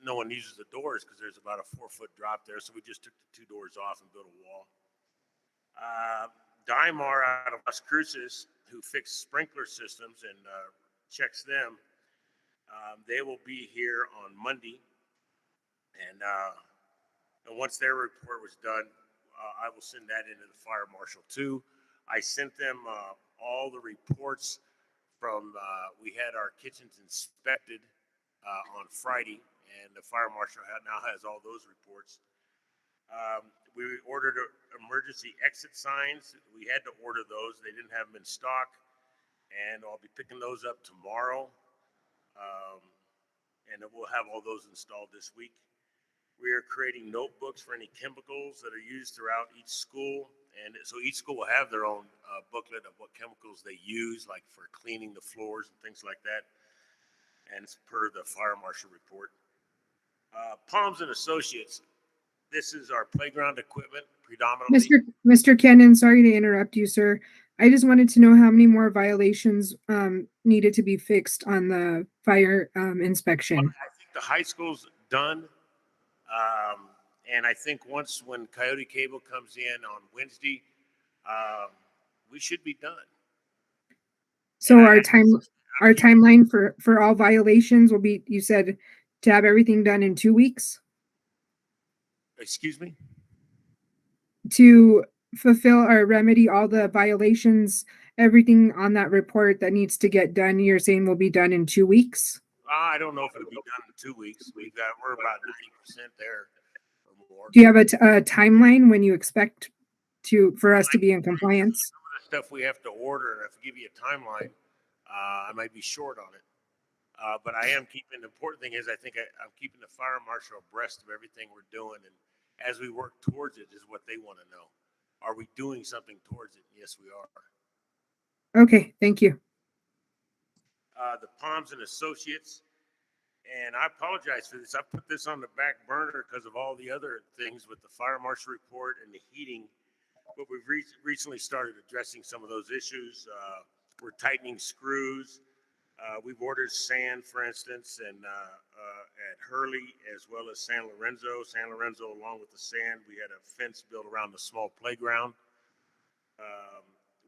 no one uses the doors because there's about a 4-foot drop there. So we just took the 2 doors off and built a wall. Dymar out of Las Cruces, who fixed sprinkler systems and checks them, they will be here on Monday. And once their report was done, I will send that into the fire marshal too. I sent them all the reports from, we had our kitchens inspected on Friday, and the fire marshal now has all those reports. We ordered emergency exit signs. We had to order those. They didn't have them in stock, and I'll be picking those up tomorrow. And we'll have all those installed this week. We are creating notebooks for any chemicals that are used throughout each school. And so each school will have their own booklet of what chemicals they use, like for cleaning the floors and things like that. And it's per the fire marshal report. Palms and Associates. This is our playground equipment predominantly. Mr. Cannon, sorry to interrupt you, sir. I just wanted to know how many more violations needed to be fixed on the fire inspection. I think the high school's done. And I think when Coyote Cable comes in on Wednesday, we should be done. So our timeline for all violations will be, you said, to have everything done in 2 weeks? Excuse me? To fulfill or remedy all the violations, everything on that report that needs to get done, you're saying will be done in 2 weeks? I don't know if it'll be done in 2 weeks. We're about 90% there or more. Do you have a timeline when you expect for us to be in compliance? Some of the stuff we have to order, and if I give you a timeline, I might be short on it. But I am keeping, the important thing is I think I'm keeping the fire marshal abreast of everything we're doing. And as we work towards it is what they want to know. Are we doing something towards it? Yes, we are. Okay, thank you. The Palms and Associates, and I apologize for this. I put this on the back burner because of all the other things with the fire marshal report and the heating, but we've recently started addressing some of those issues. We're tightening screws. We've ordered sand, for instance, and at Hurley as well as San Lorenzo. San Lorenzo, along with the sand, we had a fence built around the small playground.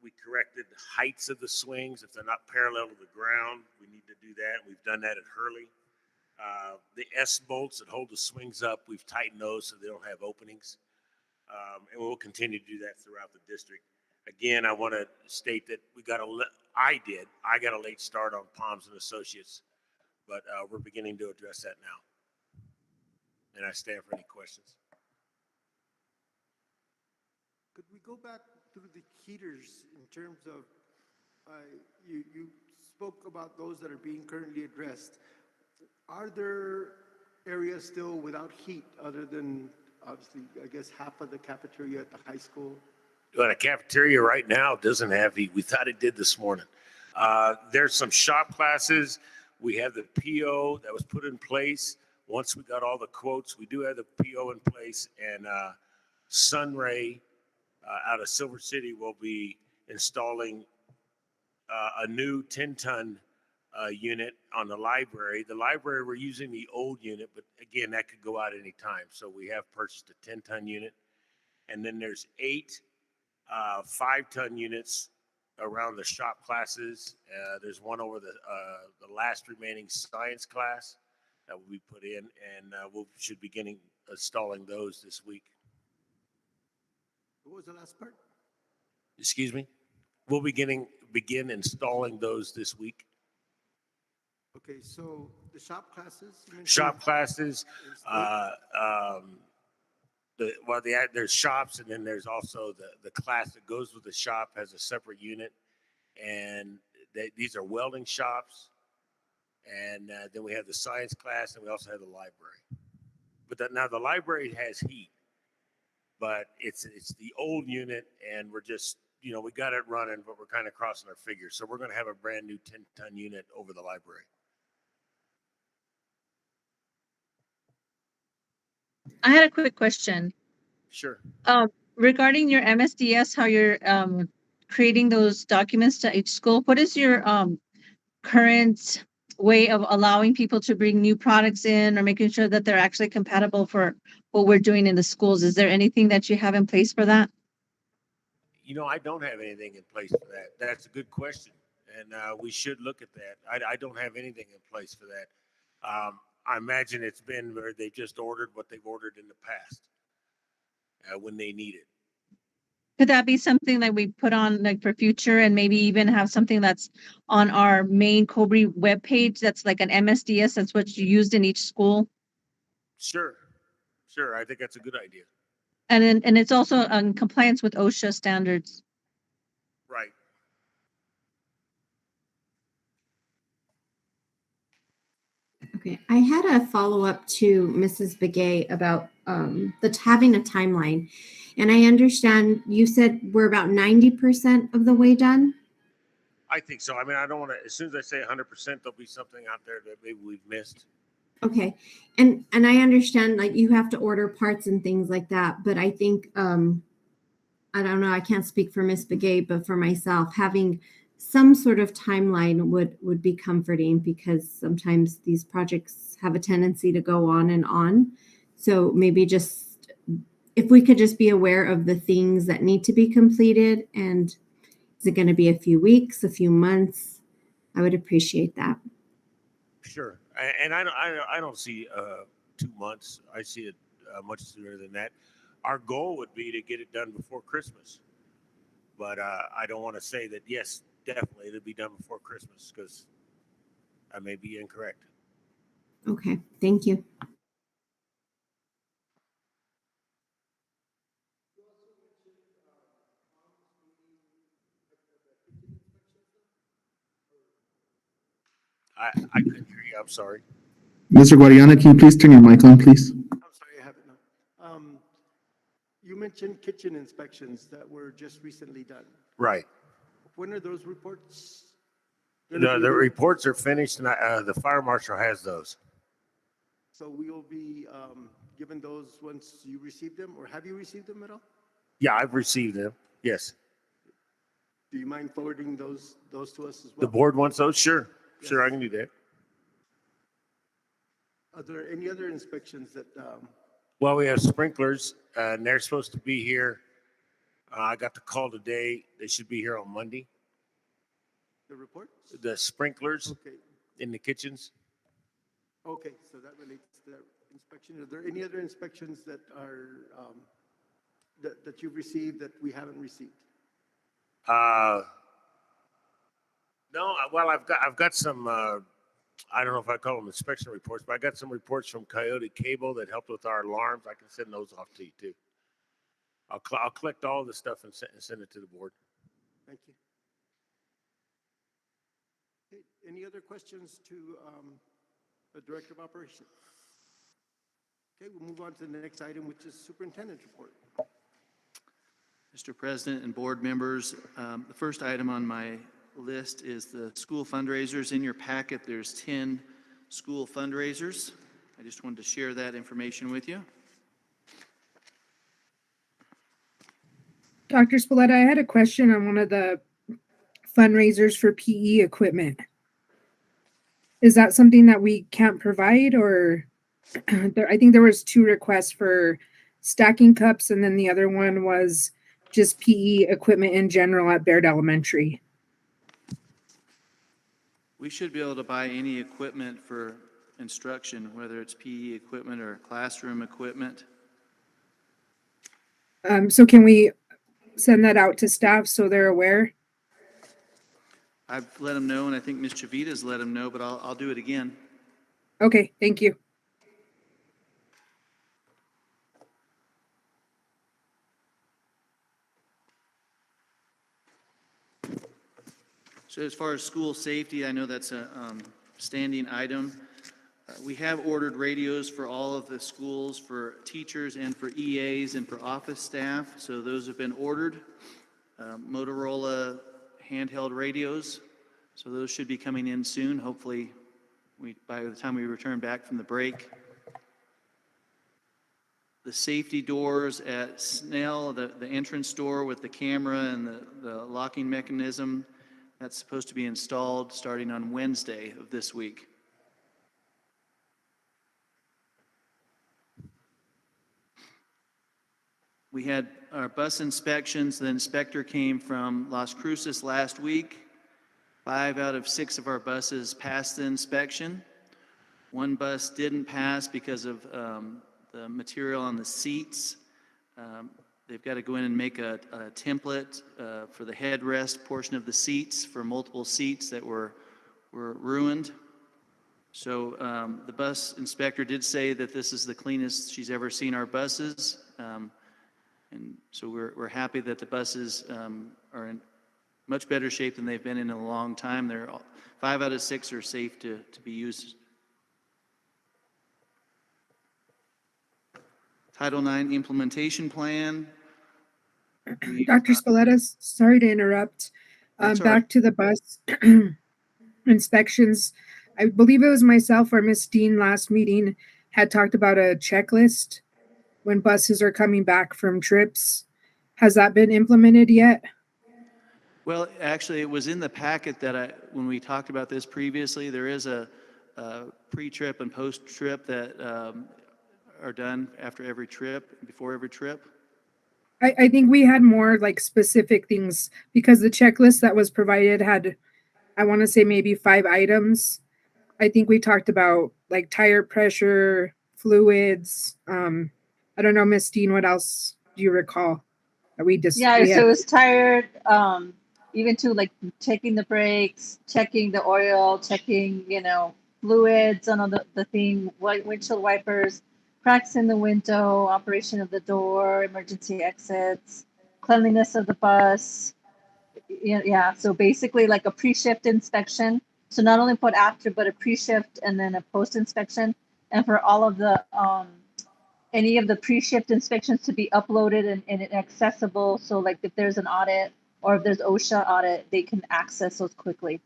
We corrected the heights of the swings. If they're not parallel to the ground, we need to do that. We've done that at Hurley. The S bolts that hold the swings up, we've tightened those so they don't have openings. And we'll continue to do that throughout the district. Again, I want to state that I got a late start on Palms and Associates, but we're beginning to address that now. And I stand for any questions. Could we go back through the heaters in terms of, you spoke about those that are being currently addressed. Are there areas still without heat other than, obviously, I guess, half of the cafeteria at the high school? Well, the cafeteria right now doesn't have heat. We thought it did this morning. There's some shop classes. We have the PO that was put in place. Once we got all the quotes, we do have the PO in place, and Sunray out of Silver City will be installing a new 10-ton unit on the library. The library, we're using the old unit, but again, that could go out any time. So we have purchased a 10-ton unit. And then there's 8 5-ton units around the shop classes. There's one over the last remaining science class that will be put in, and we should begin installing those this week. What was the last part? Excuse me? We'll begin installing those this week. Okay, so the shop classes? Shop classes, there's shops, and then there's also the class that goes with the shop has a separate unit, and these are welding shops, and then we have the science class, and we also have the library. But now the library has heat, but it's the old unit, and we're just, we got it running, but we're kind of crossing our figures. So we're going to have a brand new 10-ton unit over the library. I had a quick question. Sure. Regarding your MSDS, how you're creating those documents to each school, what is your current way of allowing people to bring new products in or making sure that they're actually compatible for what we're doing in the schools? Is there anything that you have in place for that? You know, I don't have anything in place for that. That's a good question. And we should look at that. I don't have anything in place for that. I imagine it's been where they just ordered what they've ordered in the past when they need it. Could that be something that we put on like for future and maybe even have something that's on our main Cobre webpage that's like an MSDS, that's what's used in each school? Sure. Sure. I think that's a good idea. And it's also in compliance with OSHA standards. Right. Okay, I had a follow-up to Mrs. Begay about having a timeline. And I understand you said we're about 90% of the way done. I think so. I mean, I don't want to, as soon as I say 100%, there'll be something out there that maybe we've missed. Okay. And I understand like you have to order parts and things like that, but I think I don't know, I can't speak for Miss Begay, but for myself, having some sort of timeline would be comforting, because sometimes these projects have a tendency to go on and on. So maybe just if we could just be aware of the things that need to be completed, and is it going to be a few weeks, a few months? I would appreciate that. Sure. And I don't see 2 months. I see it much sooner than that. Our goal would be to get it done before Christmas. But I don't want to say that, yes, definitely it'll be done before Christmas, because I may be incorrect. Okay, thank you. I couldn't hear you. I'm sorry. Mr. Guadiana, can you please turn your mic on, please? I'm sorry, I have it now. You mentioned kitchen inspections that were just recently done. Right. When are those reports? The reports are finished, and the fire marshal has those. So we will be given those once you receive them, or have you received them at all? Yeah, I've received them. Yes. Do you mind forwarding those to us as well? The board wants those? Sure. Yes. Sure, I can do that. Are there any other inspections that? Well, we have sprinklers, and they're supposed to be here. I got the call today. They should be here on Monday. The reports? The sprinklers Okay. in the kitchens. Okay, so that relates to that inspection. Are there any other inspections that are that you've received that we haven't received? No. Well, I've got some. I don't know if I call them inspection reports, but I got some reports from Coyote Cable that helped with our alarms. I can send those off to you too. I'll collect all the stuff and send it to the board. Thank you. Okay, any other questions to the Director of Operations? Okay, we'll move on to the next item, which is Superintendent's report. Mr. President and board members, the first item on my list is the school fundraisers. In your packet, there's 10 school fundraisers. I just wanted to share that information with you. Dr. Spalletta, I had a question on one of the fundraisers for PE equipment. Is that something that we can't provide, or I think there was 2 requests for stacking cups, and then the other one was just PE equipment in general at Bayard Elementary. We should be able to buy any equipment for instruction, whether it's PE equipment or classroom equipment. So can we send that out to staff so they're aware? I've let them know, and I think Ms. Chavita's let them know, but I'll do it again. Okay, thank you. So as far as school safety, I know that's a standing item. We have ordered radios for all of the schools, for teachers and for EAs and for office staff. So those have been ordered. Motorola handheld radios. So those should be coming in soon. Hopefully, by the time we return back from the break. The safety doors at Snell, the entrance door with the camera and the locking mechanism, That's supposed to be installed starting on Wednesday of this week. We had our bus inspections. The inspector came from Las Cruces last week. 5 out of 6 of our buses passed the inspection. One bus didn't pass because of the material on the seats. They've got to go in and make a template for the headrest portion of the seats for multiple seats that were ruined. So the bus inspector did say that this is the cleanest she's ever seen our buses. And so we're happy that the buses are in much better shape than they've been in a long time. 5 out of 6 are safe to be used. Title IX implementation plan. Dr. Spoletas, sorry to interrupt. That's all right. Back to the bus inspections. I believe it was myself or Miss Dean last meeting had talked about a checklist when buses are coming back from trips. Has that been implemented yet? Well, actually, it was in the packet that when we talked about this previously, there is a pre-trip and post-trip that are done after every trip, before every trip. I think we had more like specific things because the checklist that was provided had, I want to say maybe 5 items. I think we talked about like tire pressure, fluids. I don't know, Miss Dean, what else do you recall that we just? Yeah, we so had? it was tired, even to like checking the brakes, checking the oil, checking, fluids on the thing, windshield wipers, cracks in the window, operation of the door, emergency exits, cleanliness of the bus. Yeah, so basically like a pre-shift inspection. So not only put after, but a pre-shift and then a post-inspection. And for all of the, any of the pre-shift inspections to be uploaded and accessible. So like if there's an audit or if there's OSHA audit, they can access those quickly.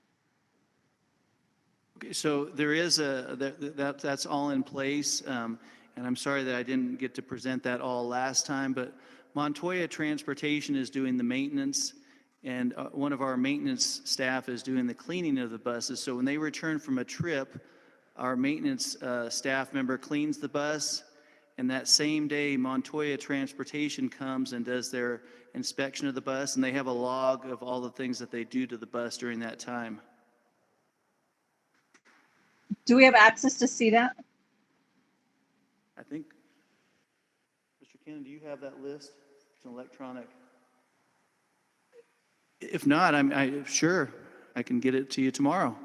Okay, so there is that's all in place. And I'm sorry that I didn't get to present that all last time, but Montoya Transportation is doing the maintenance, and one of our maintenance staff is doing the cleaning of the buses. So when they return from a trip, our maintenance staff member cleans the bus, and that same day, Montoya Transportation comes and does their inspection of the bus, and they have a log of all the things that they do to the bus during that time. Do we have access to see that? I think, Mr. Cannon, do you have that list? It's an electronic. If not, I'm sure I can get it to you tomorrow.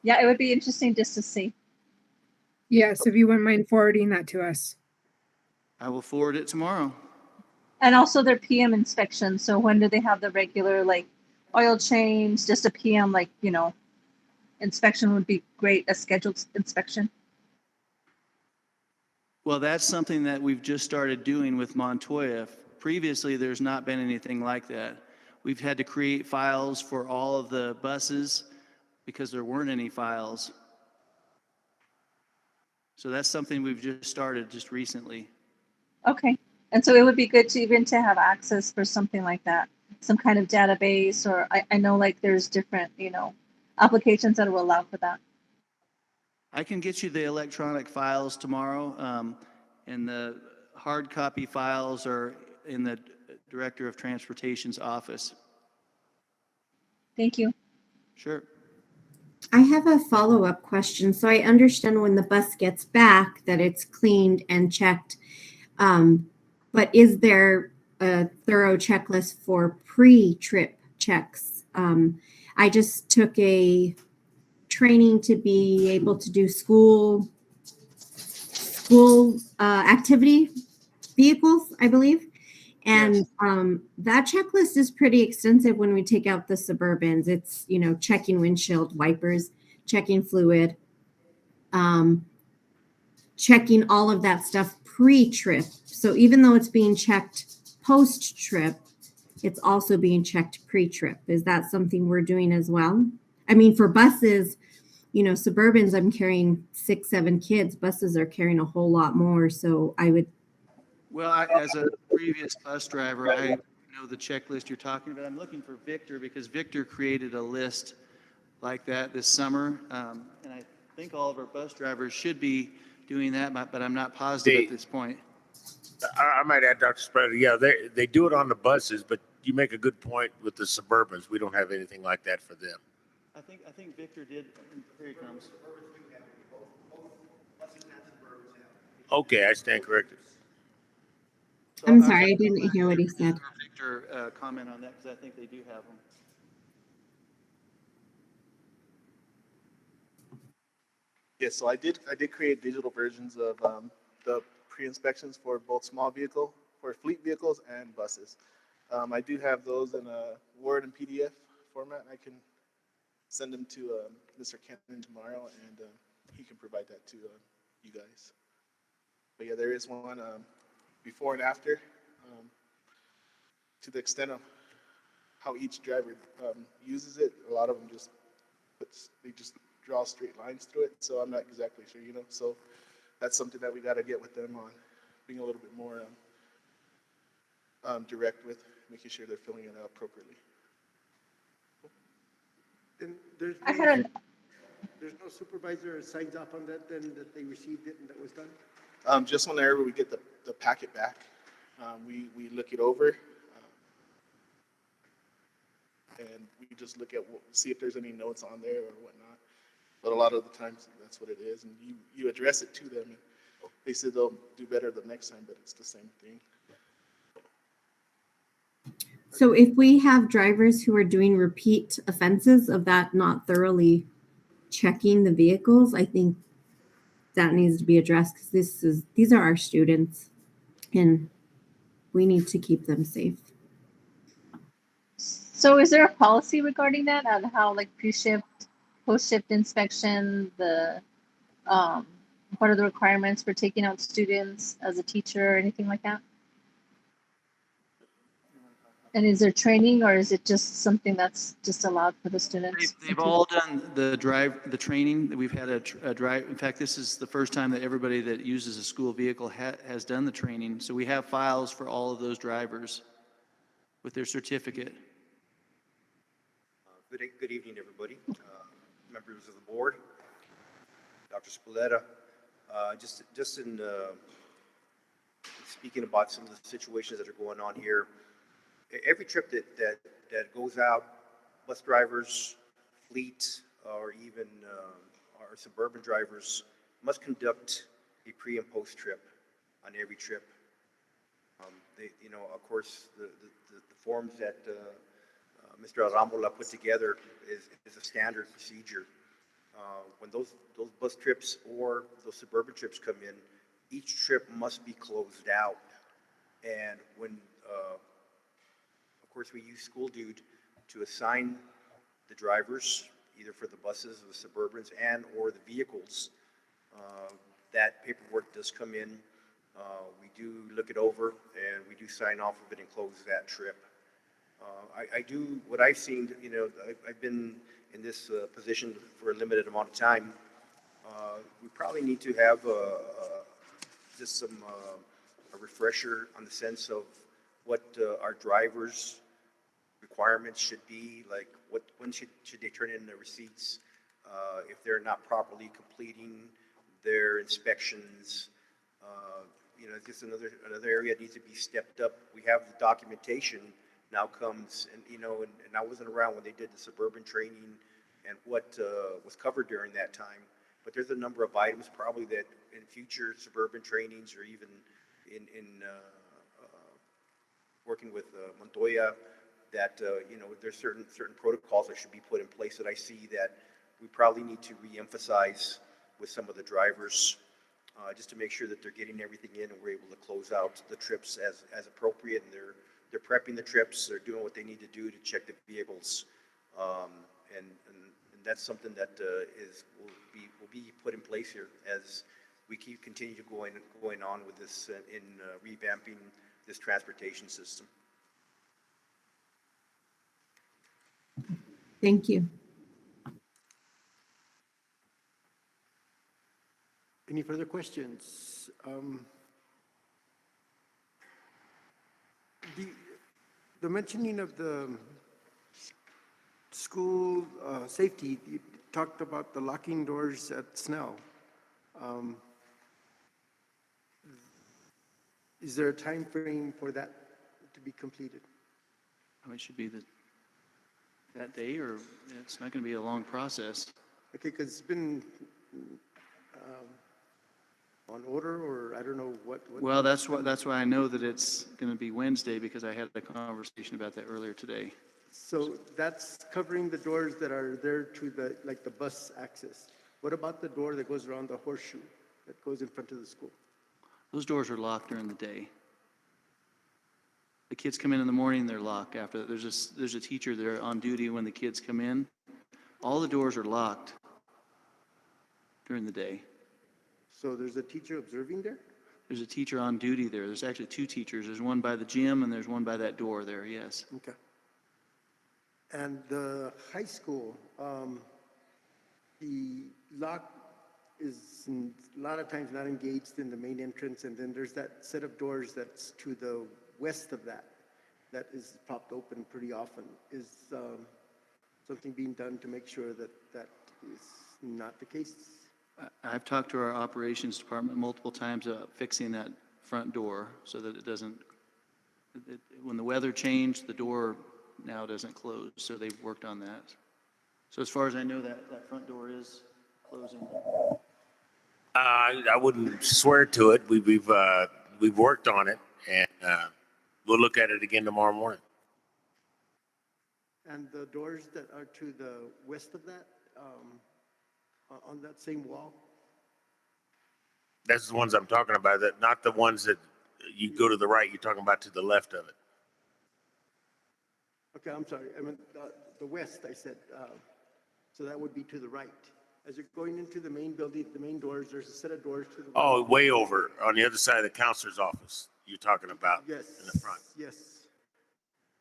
Yeah, it would be interesting just to see. Yes, if you wouldn't mind forwarding that to us. I will forward it tomorrow. And also their PM inspection. So when do they have the regular like oil change? Just a PM, like, inspection would be great, a scheduled inspection. Well, that's something that we've just started doing with Montoya. Previously, there's not been anything like that. We've had to create files for all of the buses because there weren't any files. So that's something we've just started just recently. Okay. And so it would be good to have access for something like that, some kind of database, or I know like there's different, applications that will allow for that. I can get you the electronic files tomorrow, and the hard copy files are in the Director of Transportation's office. Thank you. Sure. I have a follow-up question. So I understand when the bus gets back that it's cleaned and checked, but is there a thorough checklist for pre-trip checks? I just took a training to be able to do school activity vehicles, I believe. And that checklist is pretty extensive when we take out the Suburbans. It's, checking windshield wipers, checking fluid, checking all of that stuff pre-trip. So even though it's being checked post-trip, it's also being checked pre-trip. Is that something we're doing as well? I mean, for buses, Suburbans, I'm carrying 6, 7 kids. Buses are carrying a whole lot more. So I would. Well, as a previous bus driver, I know the checklist you're talking about. I'm looking for Victor because Victor created a list like that this summer. And I think all of our bus drivers should be doing that, but I'm not positive at this point. I might add, Dr. Spreader, yeah, they do it on the buses, but you make a good point with the Suburbans. We don't have anything like that for them. I think Victor did. Here he comes. Okay, I stand corrected. So I'm sorry, I didn't hear what he said. Victor, comment on that because I think they do have them. Yes, so I did create digital versions of the pre-inspections for both for fleet vehicles and buses. I do have those in a Word and PDF format. I can send them to Mr. Cannon tomorrow, and he can provide that to you guys. But yeah, there is one before and after, to the extent of how each driver uses it. A lot of them they just draw straight lines through it, so I'm not exactly sure, so that's something that we got to get with them on, being a little bit more direct with, making sure they're filling it out appropriately. And there's no supervisor signs off on that then, that they received it and that was done? Just whenever we get the packet back, we look it over, and we just look at, see if there's any notes on there or whatnot. But a lot of the times, that's what it is, and you address it to them, and they said they'll do better the next time, but it's the same thing. So if we have drivers who are doing repeat offenses of that not thoroughly checking the vehicles, I think that needs to be addressed because these are our students and we need to keep them safe. So is there a policy regarding that on how like pre-shift, post-shift inspection, what are the requirements for taking out students as a teacher or anything like that? And is there training or is it just something that's just allowed for the students? They've all done the training. We've had a drive. In fact, this is the first time that everybody that uses a school vehicle has done the training. So we have files for all of those drivers with their certificate. Good evening, everybody. Members of the board, Dr. Spalletta. Just in speaking about some of the situations that are going on here, every trip that goes out, bus drivers, fleet, or even our suburban drivers must conduct a pre and post trip on every trip. Of course, the forms that Mr. Arambola put together is a standard procedure. When those bus trips or those suburban trips come in, each trip must be closed out. And when, of course, we use School Dude to assign the drivers, either for the buses or the Suburbans and or the vehicles, that paperwork does come in. We do look it over and we do sign off of it and close that trip. What I've seen, I've been in this position for a limited amount of time. We probably need to have just a refresher on the sense of what our drivers' requirements should be, like when should they turn in their receipts if they're not properly completing their inspections. Just another area that needs to be stepped up. We have the documentation now comes, and I wasn't around when they did the suburban training and what was covered during that time. But there's a number of items probably that in future suburban trainings or even in working with Montoya, that there's certain protocols that should be put in place that I see that we probably need to re-emphasize with some of the drivers, just to make sure that they're getting everything in and we're able to close out the trips as appropriate, and they're prepping the trips, they're doing what they need to do to check the vehicles, and that's something that will be put in place here as we continue to going on with this in revamping this transportation system. Thank you. Any further questions? The the mentioning of the school safety, you talked about the locking doors at Snell. Is there a time frame for that to be completed? It should be that day, or it's not going to be a long process. Okay, because it's been on order, or I don't know what. Well, that's why I know that it's going to be Wednesday, because I had a conversation about that earlier today. So that's covering the doors that are there to the, like the bus access. What about the door that goes around the horseshoe that goes in front of the school? Those doors are locked during the day. The kids come in the morning, they're locked. After that, there's a teacher there on duty when the kids come in. All the doors are locked during the day. So there's a teacher observing there? There's a teacher on duty there. There's actually two teachers. There's one by the gym and there's one by that door there, yes. Okay. And the high school, the lock is a lot of times not engaged in the main entrance, and then there's that set of doors that's to the west of that is propped open pretty often. Is something being done to make sure that that is not the case? I've talked to our operations department multiple times about fixing that front door so that it doesn't, when the weather changed, the door now doesn't close, so they've worked on that. So as far as I know, that front door is closing. I wouldn't swear to it. We've worked on it, and we'll look at it again tomorrow morning. And the doors that are to the west of that, on that same wall? That's the ones I'm talking about, that not the ones that you go to the right, you're talking about to the left of it. Okay, I'm sorry. I meant the west, I said. So that would be to the right. As you're going into the main building, the main doors, there's a set of doors to the right. Oh, way over on the other side of the counselor's office you're talking about. Yes. In the front. Yes.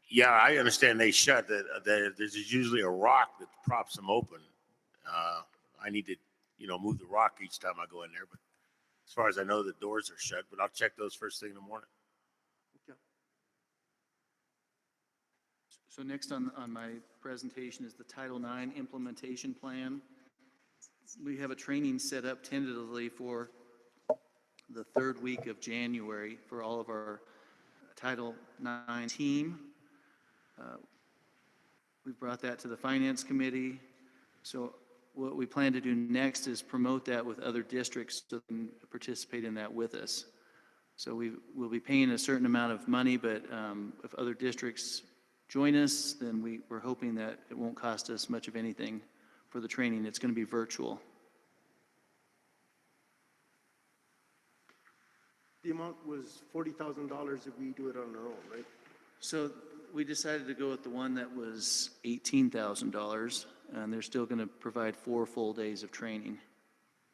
Yeah, I understand they shut. There's usually a rock that props them open. I need to, move the rock each time I go in there. But as far as I know, the doors are shut. But I'll check those first thing in the morning. Okay. So next on my presentation is the Title IX implementation plan. We have a training set up tentatively for the third week of January for all of our Title IX team. We brought that to the Finance Committee. So what we plan to do next is promote that with other districts so they can participate in that with us. So we'll be paying a certain amount of money, but if other districts join us, then we're hoping that it won't cost us much of anything for the training. It's going to be virtual. The amount was $40,000 if we do it on our own, right? So we decided to go with the one that was $18,000, and they're still going to provide 4 full days of training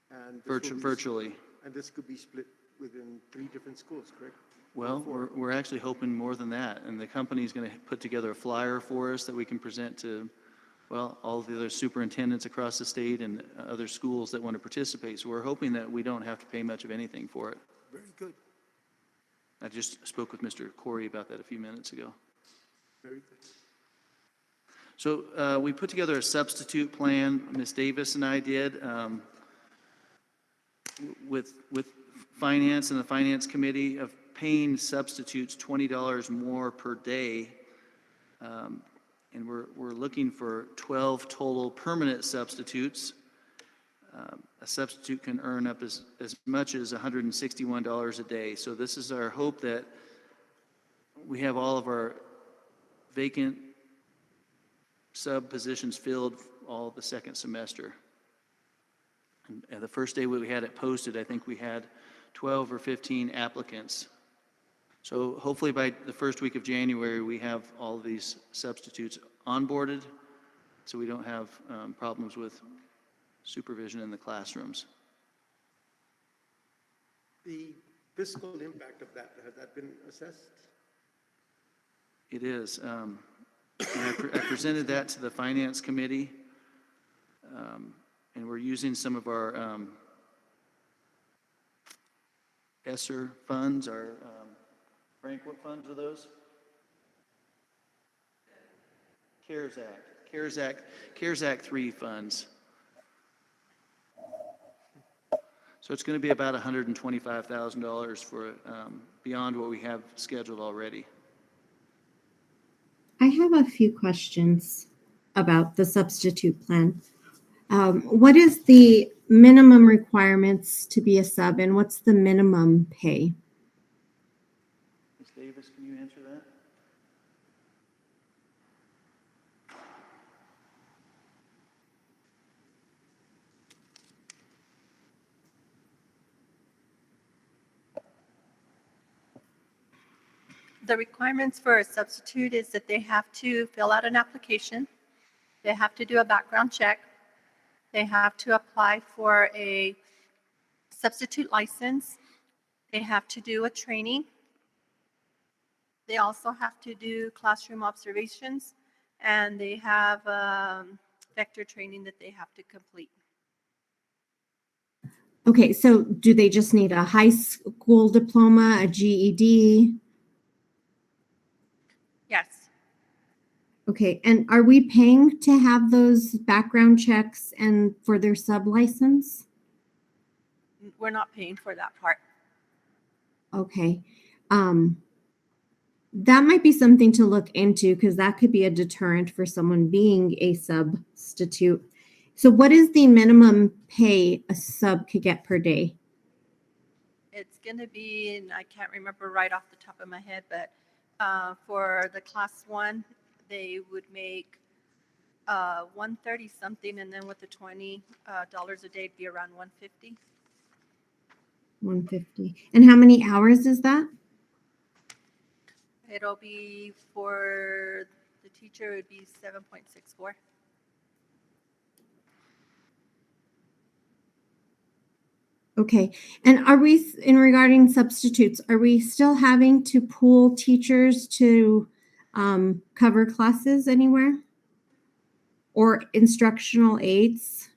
And virtually. And this could be split within 3 different schools, correct? Well, we're actually hoping more than that, and the company's going to put together a flyer for us that we can present to, well, all of the other superintendents across the state and other schools that want to participate. So we're hoping that we don't have to pay much of anything for it. Very good. I just spoke with Mr. Corey about that a few minutes ago. Very good. So we put together a substitute plan, Ms. Davis and I did, with finance and the finance committee, of paying substitutes $20 more per day. And we're looking for 12 total permanent substitutes. A substitute can earn up as much as $161 a day. So this is our hope, that we have all of our vacant sub positions filled all the second semester. And the first day we had it posted, I think we had 12 or 15 applicants. So hopefully by the first week of January, we have all of these substitutes onboarded, so we don't have problems with supervision in the classrooms. The fiscal impact of that, has that been assessed? It is. And I presented that to the Finance Committee, and we're using some of our ESSER funds. Frank, what funds are those? CARES Act 3 funds. So it's going to be about $125,000 for, beyond what we have scheduled already. I have a few questions about the substitute plan. What is the minimum requirements to be a sub, and what's the minimum pay? Ms. Davis, can you answer that? The requirements for a substitute is that they have to fill out an application. They have to do a background check. They have to apply for a substitute license. They have to do a training. They also have to do classroom observations, and they have vector training that they have to complete. Okay, so do they just need a high school diploma, a GED? Yes, Okay, and are we paying to have those background checks and for their sub license? we're not paying for that part. Okay. That might be something to look into because that could be a deterrent for someone being a substitute. So what is the minimum pay a sub could get per day? It's going to be, and I can't remember right off the top of my head, but for the class 1, they would make 130 something, and then with the $20 a day, it'd be around 150. 150. And how many hours is that? It'll be for the teacher, it would be 7.64. Okay. And are we, in regarding substitutes, are we still having to pool teachers to cover classes anywhere? Or instructional aides?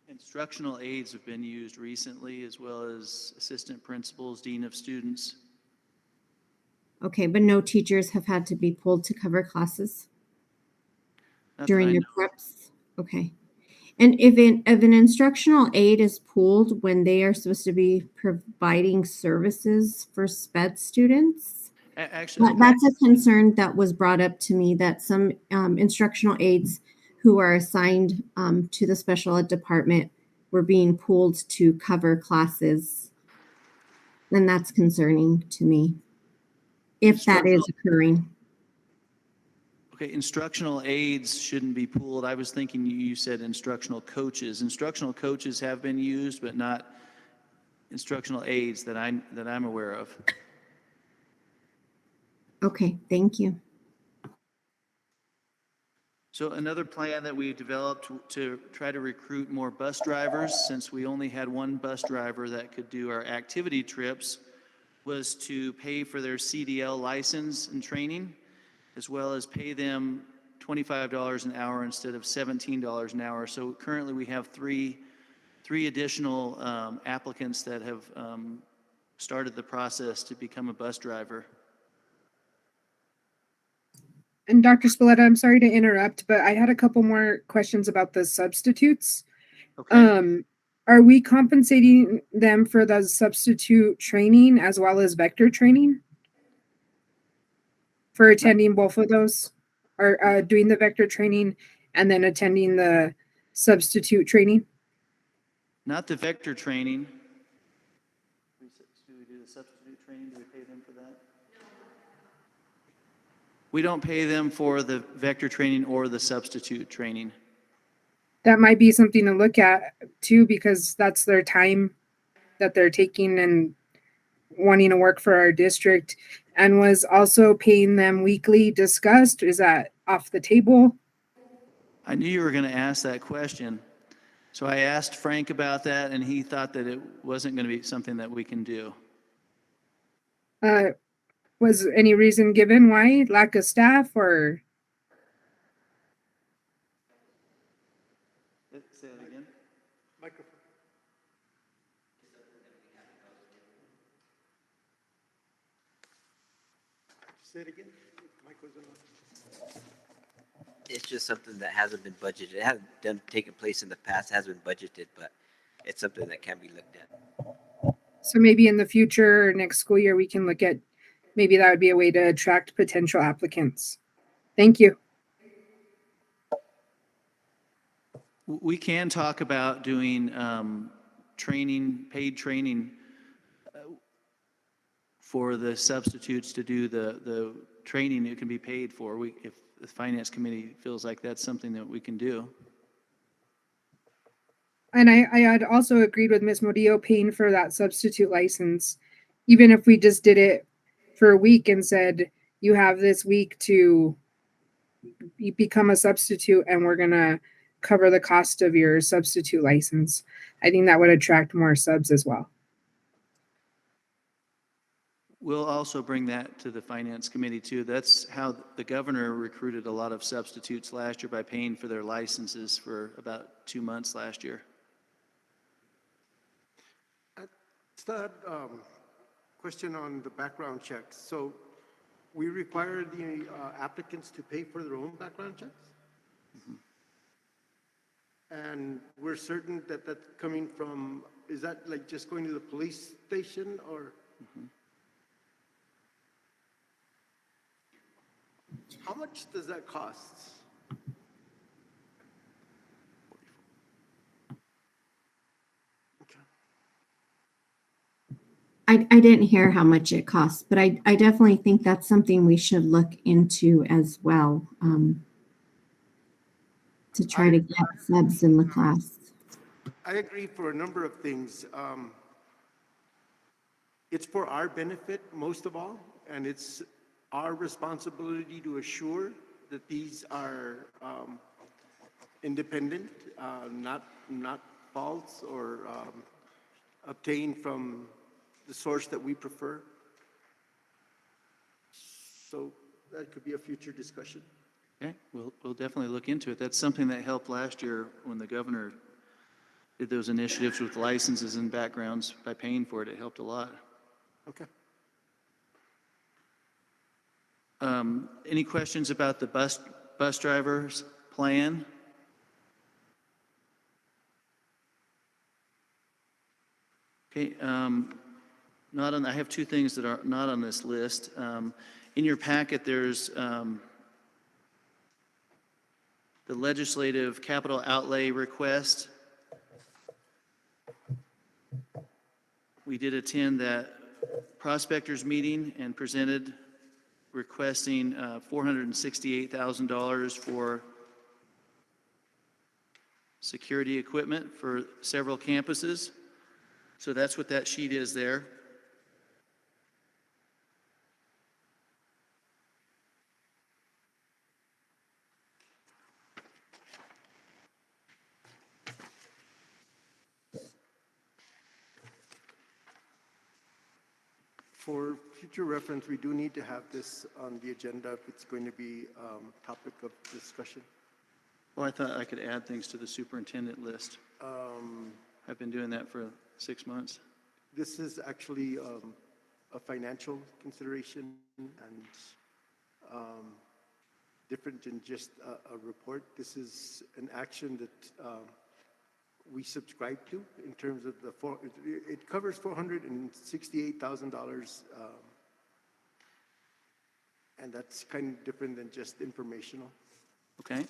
Instructional aides have been used recently, as well as assistant principals, dean of students. Okay, but no teachers have had to be pulled to cover classes Not that during I their know. preps? Okay. And if an instructional aide is pooled when they are supposed to be providing services for SPED students, Actually, that's a concern that was brought up to me, that some instructional aides who are assigned to the special ed department were being pooled to cover classes. And that's concerning to me, if that is occurring. okay, instructional aides shouldn't be pooled. I was thinking you said instructional coaches. Instructional coaches have been used, but not instructional aides that I'm aware of. Okay, thank you. So another plan that we developed to try to recruit more bus drivers, since we only had one bus driver that could do our activity trips, was to pay for their CDL license and training, as well as pay them $25 an hour instead of $17 an hour. So currently we have three additional applicants that have started the process to become a bus driver. And Dr. Spilletta, I'm sorry to interrupt, but I had a couple more questions about the substitutes. Okay. Are we compensating them for the substitute training as well as vector training? For attending both of those? Or doing the vector training and then attending the substitute training? Not the vector training. Do we do the substitute training? Do we pay them for that? We don't pay them for the vector training or the substitute training. That might be something to look at too, because that's their time that they're taking and wanting to work for our district. And was also paying them weekly discussed? Is that off the table? I knew you were going to ask that question. So I asked Frank about that, and he thought that it wasn't going to be something that we can do. Was any reason given why? Lack of staff or? Say that again. Microphone. Say it again. Mike wasn't on. It's just something that hasn't been budgeted. It hasn't taken place in the past, hasn't been budgeted, but it's something that can be looked at. So maybe in the future, next school year, we can look at, maybe that would be a way to attract potential applicants. Thank you. We can talk about doing training, paid training for the substitutes to do the training it can be paid for. If the finance committee feels like that's something that we can do. And I had also agreed with Ms. Modillo paying for that substitute license, even if we just did it for a week and said, you have this week to become a substitute and we're gonna cover the cost of your substitute license. I think that would attract more subs as well. We'll also bring that to the finance committee too. That's how the governor recruited a lot of substitutes last year, by paying for their licenses for about 2 months last year. It's that question on the background checks. So we require the applicants to pay for their own background checks? Mm-hmm. And we're certain that that's coming from, is that like just going to the police station or? Mm-hmm. How much does that cost? I didn't hear how much it costs, but I definitely think that's something we should look into as well, to try to get subs in the class. I agree for a number of things. It's for our benefit, most of all, and it's our responsibility to assure that these are independent, not false or obtained from the source that we prefer. So that could be a future discussion. Okay, we'll definitely look into it. That's something that helped last year when the governor did those initiatives with licenses and backgrounds. By paying for it, it helped a lot. Okay. Any questions about the bus drivers plan? Okay, I have two things that are not on this list. In your packet, there's the legislative capital outlay request. We did attend that prospectors meeting and presented requesting $468,000 for security equipment for several campuses. So that's what that sheet is there. For future reference, we do need to have this on the agenda if it's going to be topic of discussion. Well, I thought I could add things to the superintendent list. I've been doing that for 6 months. This is actually a financial consideration and different than just a report. This is an action that we subscribe to in terms of it covers $468,000, and that's kind of different than just informational. Okay.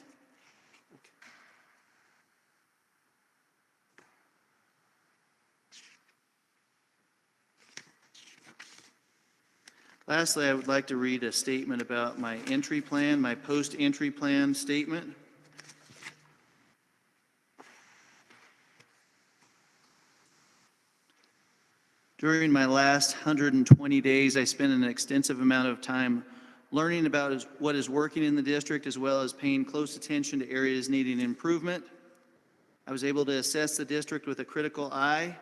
Lastly, I would like to read a statement about my entry plan, my post-entry plan statement. During my last 120 days, I spent an extensive amount of time learning about what is working in the district, as well as paying close attention to areas needing improvement. I was able to assess the district with a critical eye.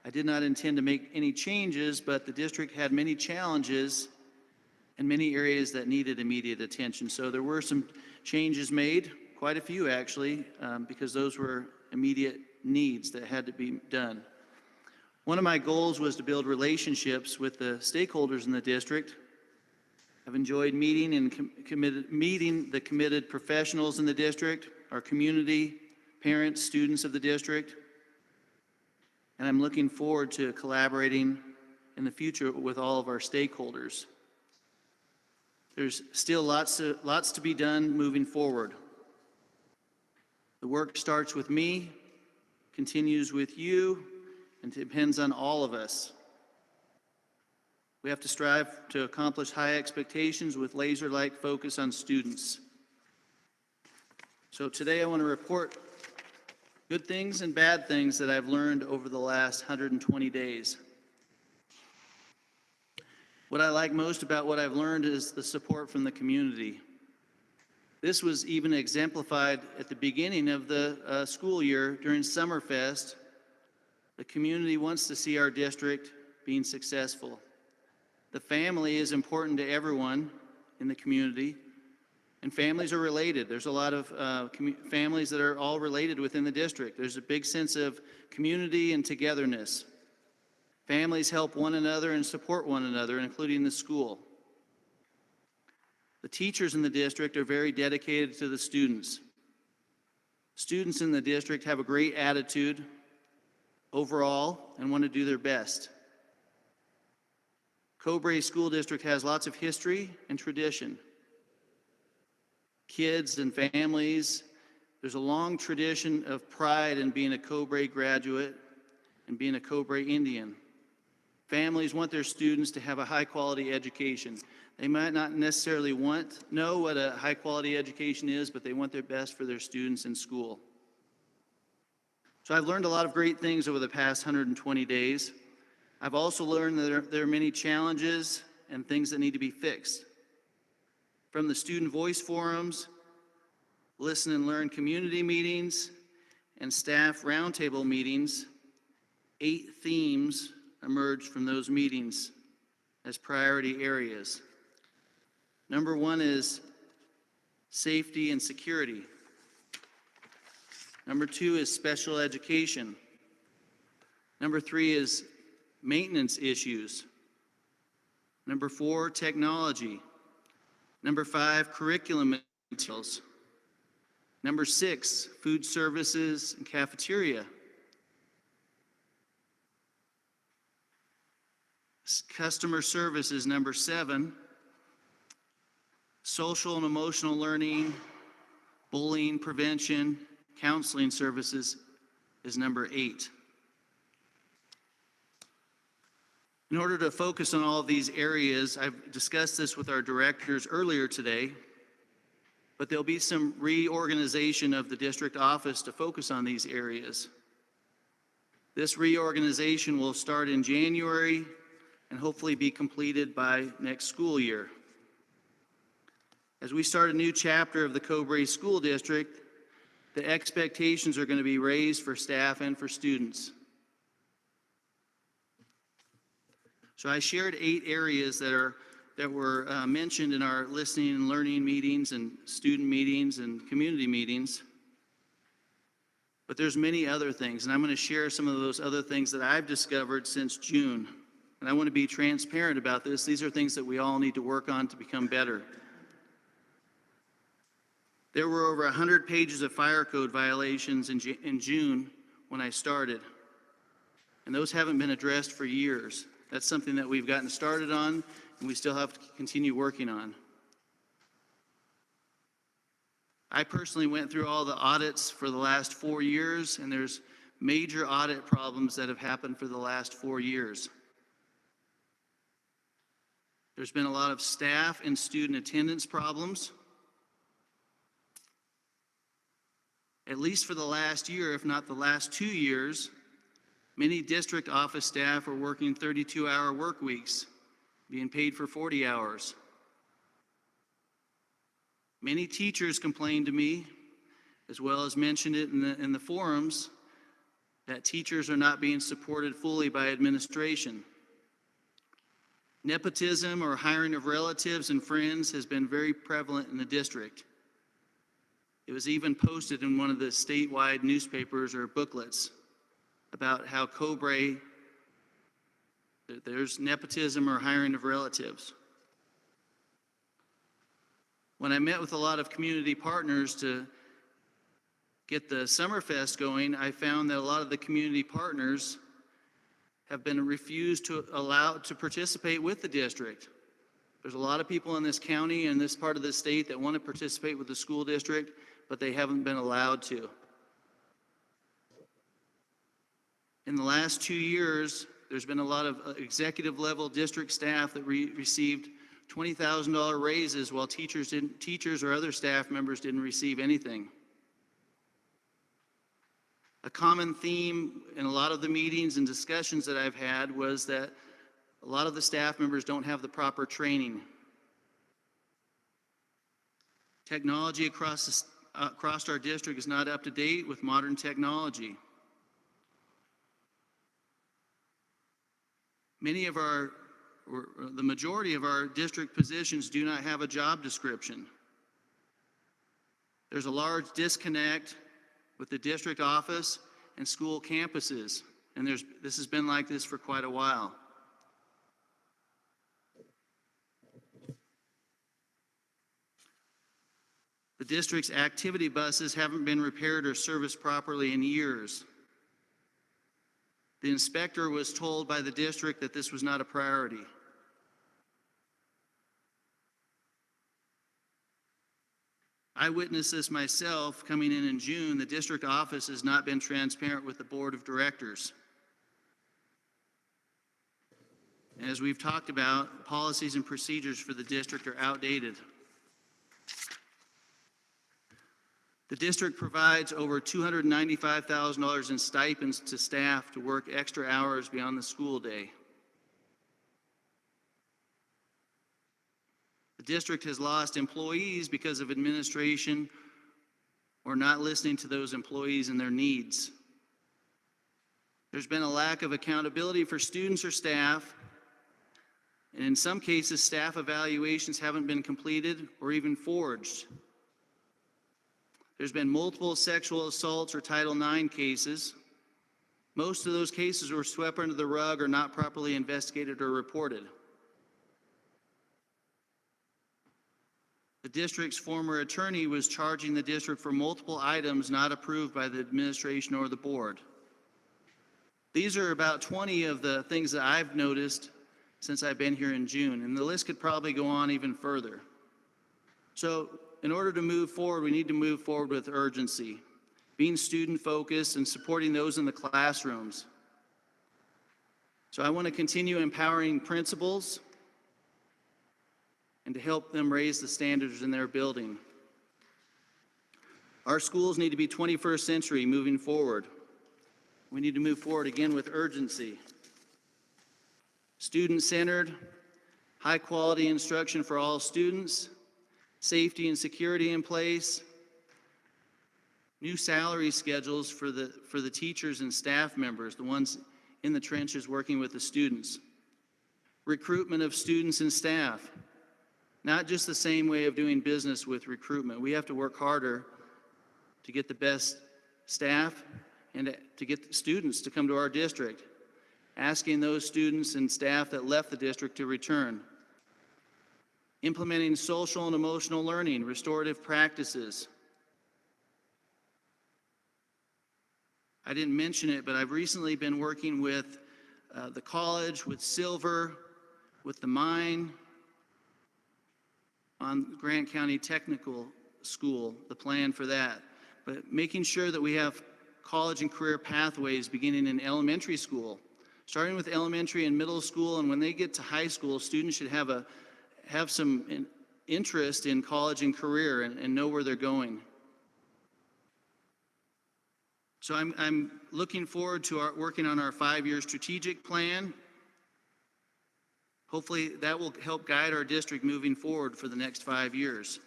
I did not intend to make any changes, but the district had many challenges and many areas that needed immediate attention. So there were some changes made, quite a few actually, because those were immediate needs that had to be done. One of my goals was to build relationships with the stakeholders in the district. I've enjoyed meeting and meeting the committed professionals in the district, our community, parents, students of the district, and I'm looking forward to collaborating in the future with all of our stakeholders. There's still lots to be done moving forward. The work starts with me, continues with you, and depends on all of us. We have to strive to accomplish high expectations with laser-like focus on students. So today I want to report good things and bad things that I've learned over the last 120 days. What I like most about what I've learned is the support from the community. This was even exemplified at the beginning of the school year during Summerfest. The community wants to see our district being successful. The family is important to everyone in the community, and families are related. There's a lot of families that are all related within the district. There's a big sense of community and togetherness. Families help one another and support one another, including the school. The teachers in the district are very dedicated to the students. Students in the district have a great attitude overall and want to do their best. Cobre School District has lots of history and tradition. Kids and families, there's a long tradition of pride in being a Cobre graduate and being a Cobre Indian. Families want their students to have a high-quality education. They might not necessarily know what a high-quality education is, but they want their best for their students in school. So I've learned a lot of great things over the past 120 days. I've also learned that there are many challenges and things that need to be fixed. From the student voice forums, listen and learn community meetings, and staff roundtable meetings, 8 themes emerged from those meetings as priority areas. Number 1 is safety and security. Number 2 is special education. Number 3 is maintenance issues. Number 4, technology. Number 5, curriculum materials. Number 6, food services and cafeteria. Customer service is number 7. Social and emotional learning, bullying prevention, counseling services is number 8. In order to focus on all of these areas, I've discussed this with our directors earlier today, but there'll be some reorganization of the district office to focus on these areas. This reorganization will start in January and hopefully be completed by next school year. As we start a new chapter of the Cobre School District, the expectations are going to be raised for staff and for students. So I shared 8 areas that were mentioned in our listening and learning meetings and student meetings and community meetings. But there's many other things, and I'm going to share some of those other things that I've discovered since June. And I want to be transparent about this. These are things that we all need to work on to become better. There were over 100 pages of fire code violations in June when I started, and those haven't been addressed for years. That's something that we've gotten started on, and we still have to continue working on. I personally went through all the audits for the last 4 years, and there's major audit problems that have happened for the last 4 years. There's been a lot of staff and student attendance problems. At least for the last year, if not the last 2 years, many district office staff are working 32-hour work weeks, being paid for 40 hours. Many teachers complained to me, as well as mentioned it in the forums, that teachers are not being supported fully by administration. Nepotism or hiring of relatives and friends has been very prevalent in the district. It was even posted in one of the statewide newspapers or booklets about how Cobre, there's nepotism or hiring of relatives. When I met with a lot of community partners to get the Summerfest going, I found that a lot of the community partners have been refused to allow to participate with the district. There's a lot of people in this county and this part of the state that want to participate with the school district, but they haven't been allowed to. In the last 2 years, there's been a lot of executive level district staff that received $20,000 raises while teachers or other staff members didn't receive anything. A common theme in a lot of the meetings and discussions that I've had was that a lot of the staff members don't have the proper training. Technology across our district is not up to date with modern technology. The majority of our district positions do not have a job description. There's a large disconnect with the district office and school campuses, and this has been like this for quite a while. The district's activity buses haven't been repaired or serviced properly in years. The inspector was told by the district that this was not a priority. I witnessed this myself coming in June. The district office has not been transparent with the board of directors. And as we've talked about, policies and procedures for the district are outdated. The district provides over $295,000 in stipends to staff to work extra hours beyond the school day. The district has lost employees because of administration or not listening to those employees and their needs. There's been a lack of accountability for students or staff, and in some cases, staff evaluations haven't been completed or even forged. There's been multiple sexual assaults or Title IX cases. Most of those cases were swept under the rug or not properly investigated or reported. The district's former attorney was charging the district for multiple items not approved by the administration or the board. These are about 20 of the things that I've noticed since I've been here in June, and the list could probably go on even further. So in order to move forward, we need to move forward with urgency, being student-focused and supporting those in the classrooms. So I want to continue empowering principals and to help them raise the standards in their building. Our schools need to be 21st century moving forward. We need to move forward again with urgency. Student-centered, high-quality instruction for all students, safety and security in place, new salary schedules for the teachers and staff members, the ones in the trenches working with the students, recruitment of students and staff, not just the same way of doing business with recruitment. We have to work harder to get the best staff and to get the students to come to our district, asking those students and staff that left the district to return. Implementing social and emotional learning, restorative practices. I didn't mention it, but I've recently been working with the college, with Silver, with the mine, on Grant County Technical School, the plan for that. But making sure that we have college and career pathways beginning in elementary school, starting with elementary and middle school, and when they get to high school, students should have some interest in college and career and know where they're going. So I'm looking forward to working on our 5-year strategic plan. Hopefully that will help guide our district moving forward for the next 5 years.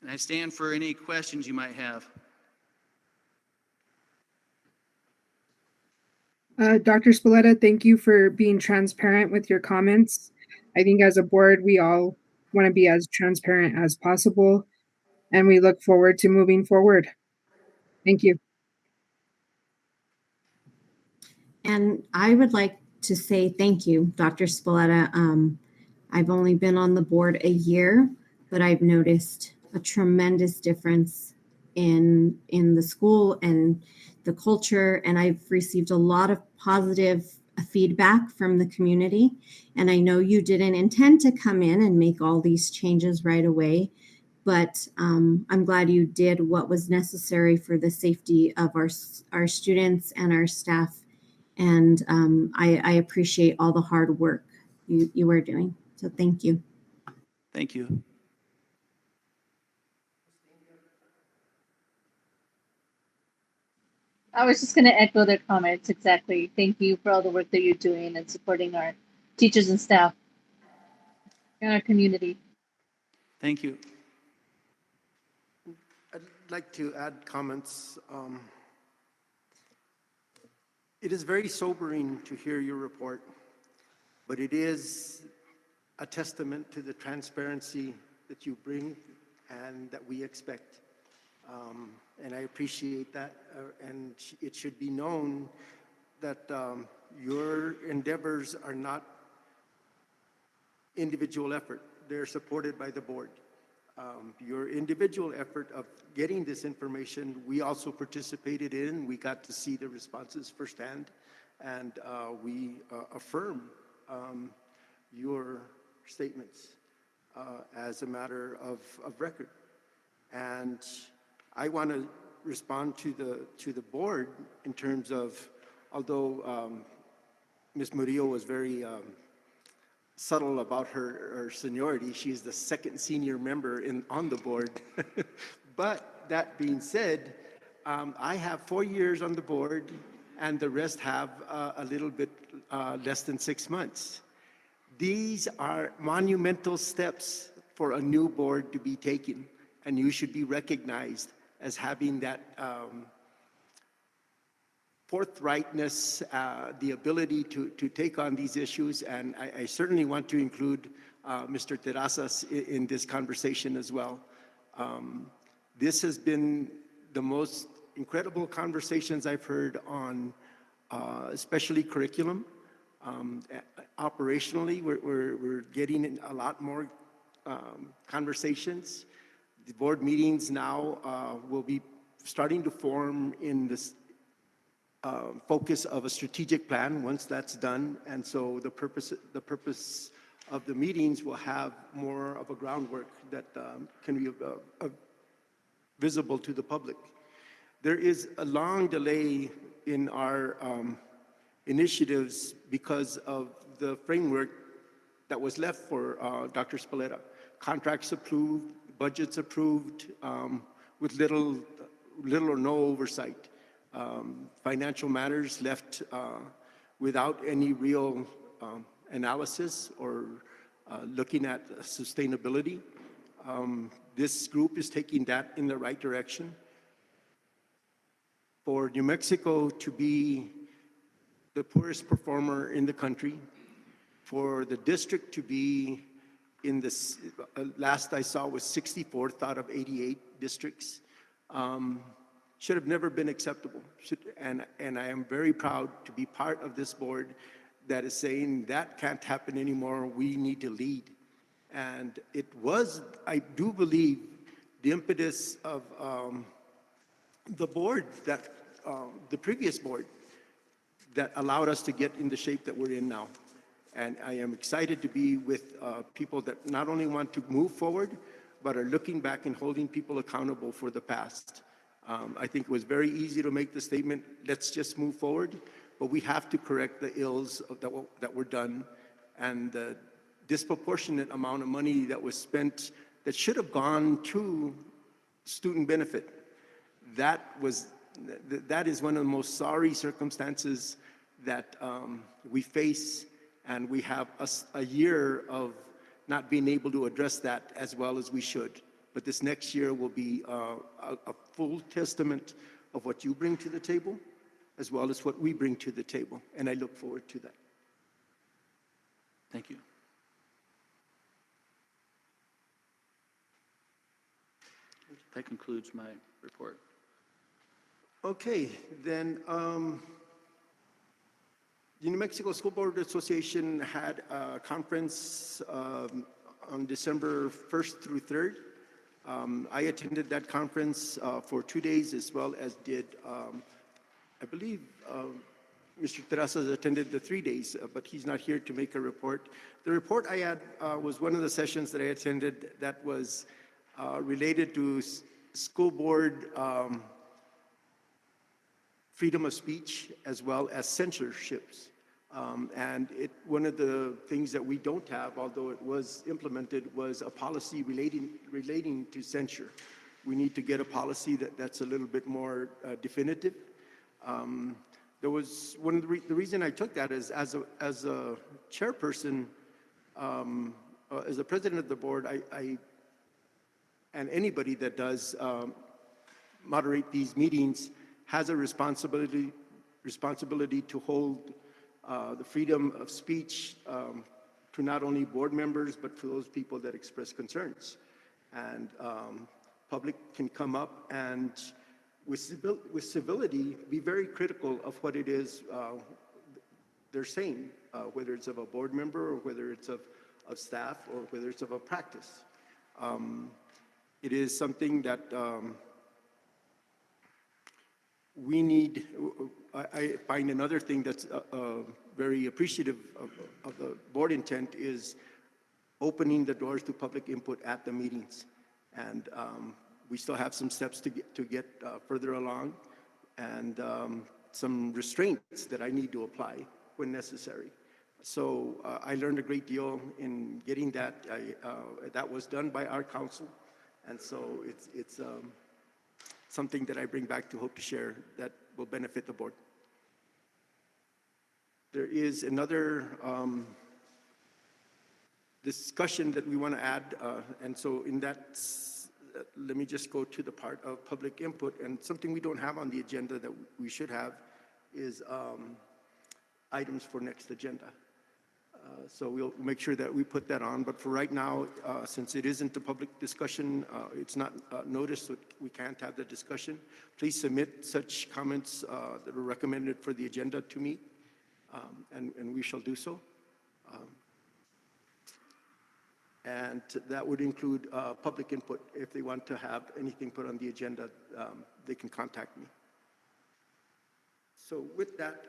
And I stand for any questions you might have. Dr. Spalletta, thank you for being transparent with your comments. I think as a board, we all want to be as transparent as possible, and we look forward to moving forward. Thank you. And I would like to say thank you, Dr. Spalletta. I've only been on the board a year, but I've noticed a tremendous difference in the school and the culture, and I've received a lot of positive feedback from the community. And I know you didn't intend to come in and make all these changes right away, but I'm glad you did what was necessary for the safety of our students and our staff. And I appreciate all the hard work you are doing. So thank you. Thank you. I was just going to echo their comments exactly. Thank you for all the work that you're doing and supporting our teachers and staff in our community. Thank you. I'd like to add comments. It is very sobering to hear your report, but it is a testament to the transparency that you bring and that we expect. And I appreciate that. And it should be known that your endeavors are not individual effort. They're supported by the board. Your individual effort of getting this information, we also participated in. We got to see the responses firsthand, and we affirm your statements as a matter of record. And I want to respond to the board in terms of, although Ms. Murillo was very subtle about her seniority. She's the second senior member on the board. But that being said, I have 4 years on the board, and the rest have a little bit less than 6 months. These are monumental steps for a new board to be taken, and you should be recognized as having that forthrightness, the ability to take on these issues, and I certainly want to include Mr. Terrazas in this conversation as well. This has been the most incredible conversations I've heard on especially curriculum. Operationally, we're getting a lot more conversations. The board meetings now will be starting to form in this focus of a strategic plan once that's done, and so the purpose of the meetings will have more of a groundwork that can be visible to the public. There is a long delay in our initiatives because of the framework that was left for Dr. Spalletta. Contracts approved, budgets approved, with little or no oversight. Financial matters left without any real analysis or looking at sustainability. This group is taking that in the right direction. For New Mexico to be the poorest performer in the country, for the district to be in this, last I saw was 64th out of 88 districts, should have never been acceptable. And I am very proud to be part of this board that is saying that can't happen anymore, we need to lead. And it was, I do believe, the impetus of the board, that the previous board, that allowed us to get in the shape that we're in now. And I am excited to be with people that not only want to move forward, but are looking back and holding people accountable for the past. I think it was very easy to make the statement, let's just move forward, but we have to correct the ills that were done, and the disproportionate amount of money that was spent that should have gone to student benefit. That is one of the most sorry circumstances that we face, and we have a year of not being able to address that as well as we should. But this next year will be a full testament of what you bring to the table, as well as what we bring to the table, and I look forward to that. Thank you. That concludes my report. Okay, then The New Mexico School Board Association had a conference on December 1st through 3rd. I attended that conference for 2 days, as well as did, I believe, Mr. Terrazas attended the 3 days, but he's not here to make a report. The report I had was one of the sessions that I attended that was related to school board freedom of speech, as well as censorships. And one of the things that we don't have, although it was implemented, was a policy relating to censure. We need to get a policy that's a little bit more definitive. There was one of the reason I took that is as a chairperson, as a president of the board, I and anybody that does moderate these meetings has a responsibility to hold the freedom of speech to not only board members, but for those people that express concerns. And public can come up and with civility, be very critical of what it is they're saying, whether it's of a board member or whether it's of staff or whether it's of a practice. It is something that we need. I find another thing that's very appreciative of the board intent is opening the doors to public input at the meetings. And we still have some steps to get further along, and some restraints that I need to apply when necessary. So I learned a great deal in getting that. That was done by our council, and so it's something that I bring back to hope to share that will benefit the board. There is another discussion that we want to add, and so in that, let me just go to the part of public input, and something we don't have on the agenda that we should have is items for next agenda. So we'll make sure that we put that on, but for right now, since it isn't a public discussion, it's not noticed, so we can't have the discussion. Please submit such comments that are recommended for the agenda to me, and we shall do so. And that would include public input. If they want to have anything put on the agenda, they can contact me. So with that,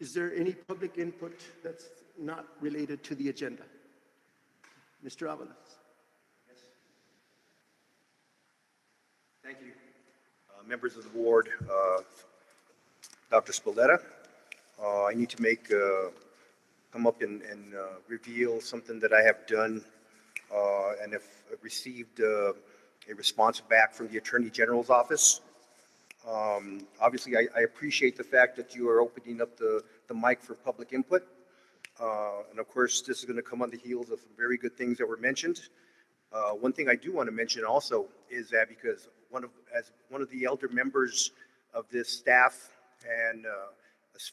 is there any public input that's not related to the agenda? Mr. Avalos. Yes. Thank you. Members of the board, Dr. Spoletta, I need to come up and reveal something that I have done and have received a response back from the Attorney General's office. Obviously, I appreciate the fact that you are opening up the mic for public input. And of course, this is going to come on the heels of some very good things that were mentioned. One thing I do want to mention also is that because as one of the elder members of this staff and a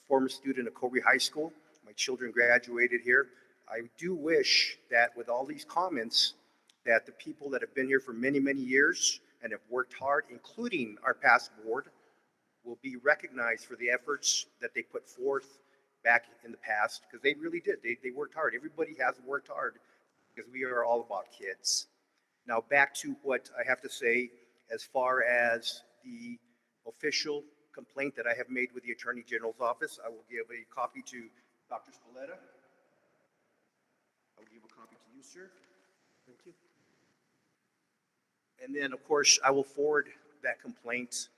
former student at Cobre High School, my children graduated here. I do wish that with all these comments, that the people that have been here for many, many years and have worked hard, including our past board, will be recognized for the efforts that they put forth back in the past, because they really did. They worked hard. Everybody has worked hard because we are all about kids. Now back to what I have to say as far as the official complaint that I have made with the Attorney General's office. I will give a copy to Dr. Spoletta. I will give a copy to you, sir. Thank you. And then, of course, I will forward that complaint.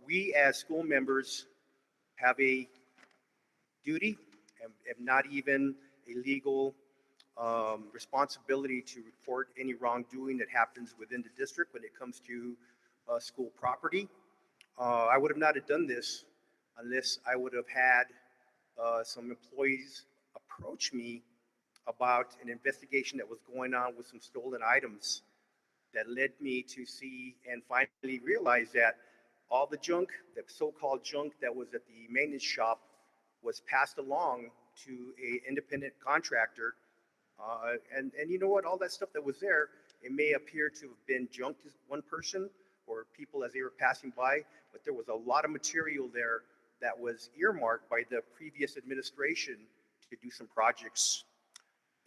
We as school members have a duty and not even a legal responsibility to report any wrongdoing that happens within the district when it comes to school property. I would have not have done this unless I would have had some employees approach me about an investigation that was going on with some stolen items that led me to see and finally realize that all the junk, the so-called junk that was at the maintenance shop, was passed along to an independent contractor. And you know what, all that stuff that was there, it may appear to have been junk to one person or people as they were passing by, but there was a lot of material there that was earmarked by the previous administration to do some projects.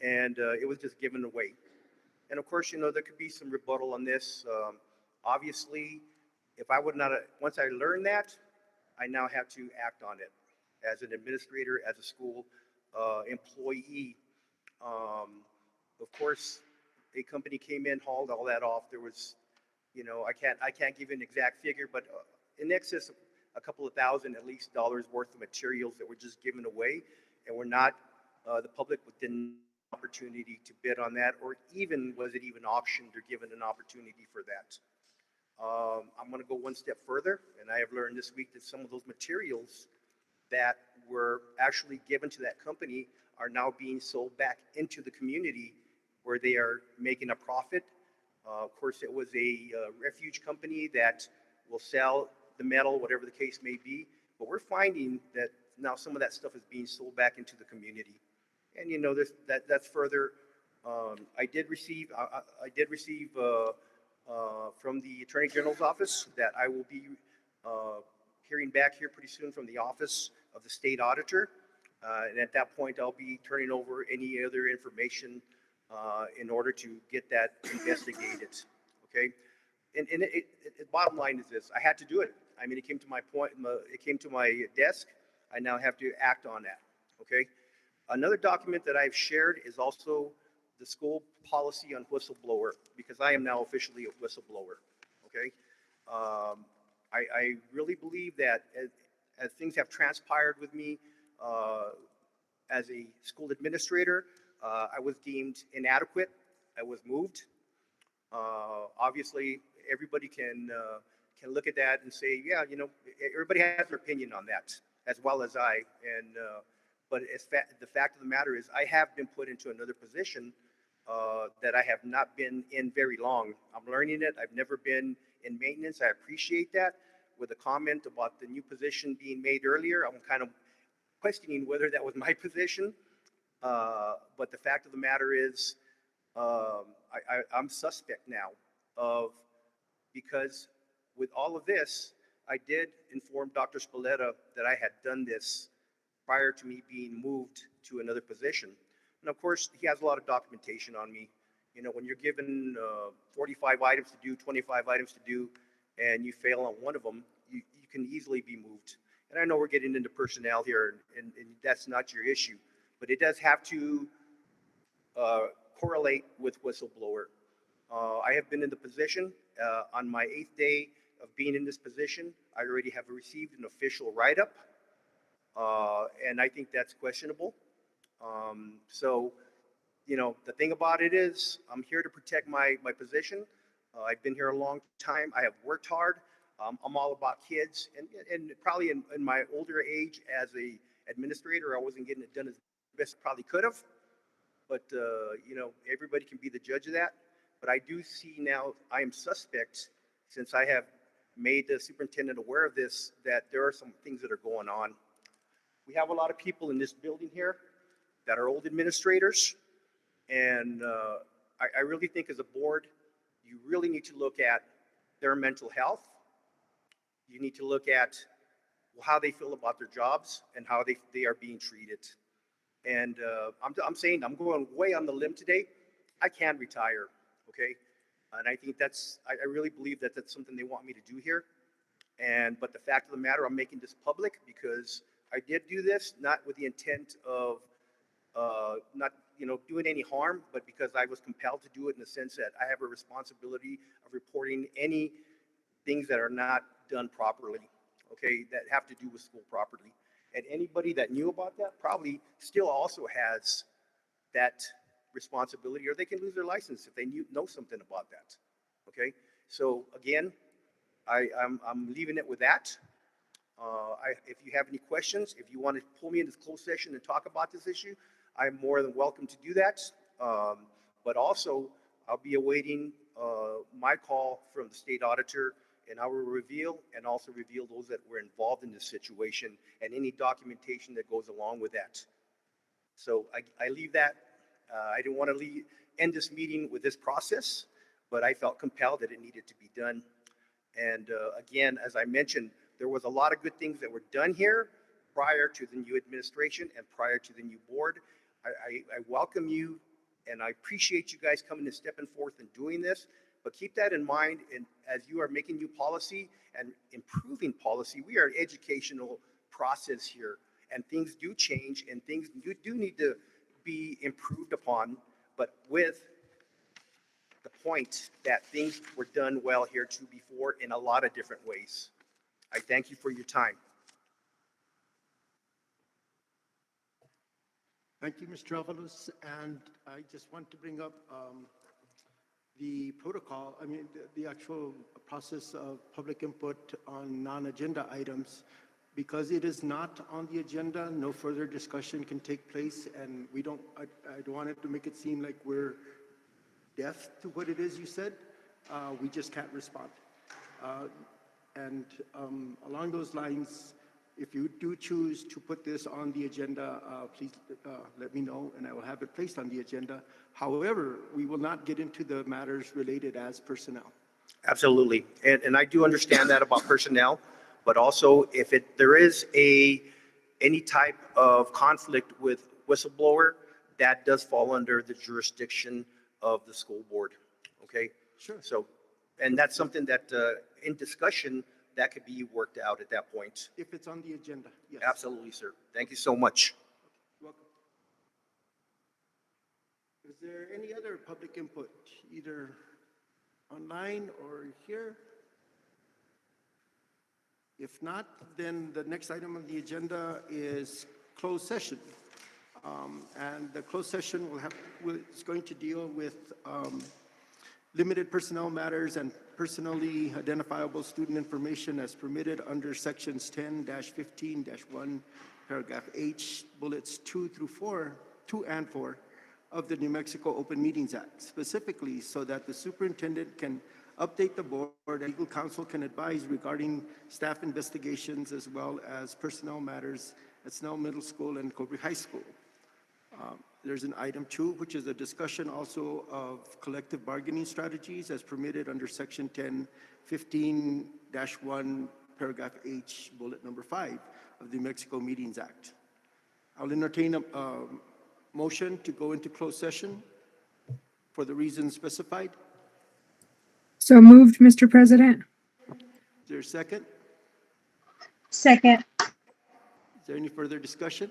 And it was just given away. And of course, there could be some rebuttal on this. Obviously, if I would not, once I learned that, I now have to act on it as an administrator, as a school employee. Of course, a company came in, hauled all that off. There was, I can't give you an exact figure, but in excess of a couple of thousand, at least, dollars worth of materials that were just given away, and were not, the public didn't opportunity to bid on that, or even was it even auctioned or given an opportunity for that. I'm going to go one step further, and I have learned this week that some of those materials that were actually given to that company are now being sold back into the community where they are making a profit. Of course, it was a refuge company that will sell the metal, whatever the case may be, but we're finding that now some of that stuff is being sold back into the community. And that's further. I did receive from the Attorney General's office that I will be hearing back here pretty soon from the Office of the State Auditor. And at that point, I'll be turning over any other information in order to get that investigated. Okay. And bottom line is this: I had to do it. I mean, it came to my point. It came to my desk. I now have to act on that. Okay. Another document that I've shared is also the school policy on whistleblower, because I am now officially a whistleblower. Okay. I really believe that as things have transpired with me as a school administrator, I was deemed inadequate. I was moved. Obviously, everybody can look at that and say, yeah, everybody has their opinion on that, as well as I. And but the fact of the matter is, I have been put into another position that I have not been in very long. I'm learning it. I've never been in maintenance. I appreciate that. With a comment about the new position being made earlier, I'm kind of questioning whether that was my position. But the fact of the matter is, I'm suspect now because with all of this, I did inform Dr. Spalletta that I had done this prior to me being moved to another position. And of course, he has a lot of documentation on me. When you're given 45 items to do, 25 items to do, and you fail on one of them, you can easily be moved. And I know we're getting into personnel here, and that's not your issue, but it does have to correlate with whistleblower. I have been in the position on my 8th day of being in this position. I already have received an official write-up, and I think that's questionable. So, the thing about it is, I'm here to protect my position. I've been here a long time. I have worked hard. I'm all about kids, and probably in my older age as a administrator, I wasn't getting it done as best I probably could have. But everybody can be the judge of that. But I do see now I am suspect, since I have made the superintendent aware of this, that there are some things that are going on. We have a lot of people in this building here that are old administrators, and I really think as a board, you really need to look at their mental health. You need to look at how they feel about their jobs and how they are being treated. And I'm saying, I'm going way on the limb today. I can retire, okay? And I think I really believe that that's something they want me to do here. But the fact of the matter, I'm making this public because I did do this, not with the intent of not doing any harm, but because I was compelled to do it in the sense that I have a responsibility of reporting any things that are not done properly, okay, that have to do with school property. And anybody that knew about that probably still also has that responsibility, or they can lose their license if they know something about that, okay? So again, I'm leaving it with that. If you have any questions, if you want to pull me into closed session and talk about this issue, I'm more than welcome to do that. But also, I'll be awaiting my call from the state auditor, and I will reveal and also reveal those that were involved in this situation and any documentation that goes along with that. So I leave that. I didn't want to end this meeting with this process, but I felt compelled that it needed to be done. And again, as I mentioned, There was a lot of good things that were done here prior to the new administration and prior to the new board. I welcome you and I appreciate you guys coming and stepping forth and doing this, but keep that in mind. And as you are making new policy and improving policy, we are an educational process here, and things do change and things do need to be improved upon, but with the point that things were done well here too before in a lot of different ways. I thank you for your time. Thank you, Mr. Avalos. And I just want to bring up the protocol, the actual process of public input on non-agenda items. Because it is not on the agenda, no further discussion can take place, and I don't want it to make it seem like we're deaf to what it is you said. We just can't respond. Along those lines, if you do choose to put this on the agenda, please let me know, and I will have it placed on the agenda. However, we will not get into the matters related as personnel. Absolutely, and I do understand that about personnel, but also if there is any type of conflict with whistleblower, that does fall under the jurisdiction of the school board. Okay. Sure. So, and that's something that in discussion that could be worked out at that point. If it's on the agenda, yes. Absolutely, sir. Thank you so much. Welcome. Is there any other public input, either online or here? If not, then the next item on the agenda is closed session. And the closed session is going to deal with limited personnel matters and personally identifiable student information as permitted under sections 10-15-1, paragraph H, bullets 2 and 4 of the New Mexico Open Meetings Act, specifically so that the superintendent can update the board and legal counsel can advise regarding staff investigations as well as personnel matters at Snell Middle School and Cobre High School. There's an item 2, which is a discussion also of collective bargaining strategies as permitted under section 10-15-1, paragraph H, bullet number 5 of the New Mexico Meetings Act. I'll entertain a motion to go into closed session for the reasons specified. So moved, Mr. President. Is there a second? Second. Is there any further discussion?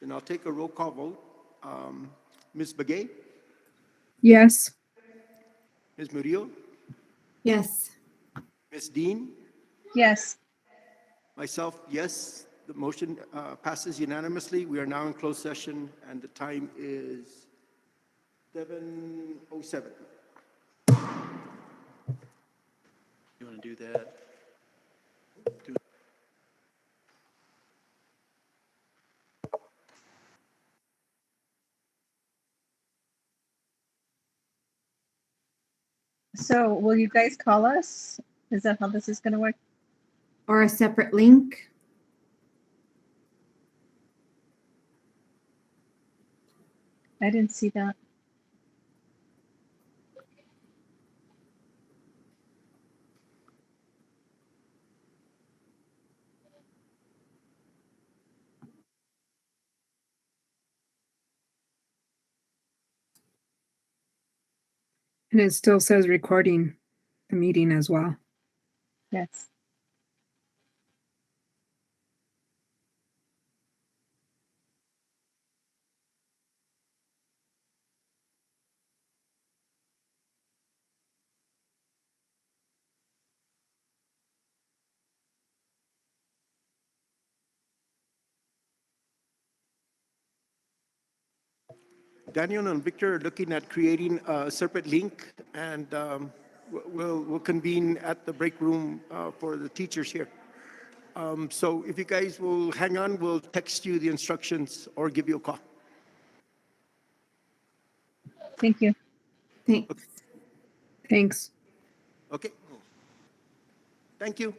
Then I'll take a roll call vote. Ms. Begay? Yes. Ms. Murillo? Yes. Ms. Dean? Yes. Myself, yes. The motion passes unanimously. We are now in closed session and the time is 7:07. You want to do that? So will you guys call us? Is that how this is going to work? Or a separate link? I didn't see that. And it still says recording the meeting as well. Yes. Daniel and Victor are looking at creating a separate link, and we'll convene at the break room for the teachers here. So if you guys will hang on, we'll text you the instructions or give you a call. Thank you. Thanks. Thanks. Okay. Thank you.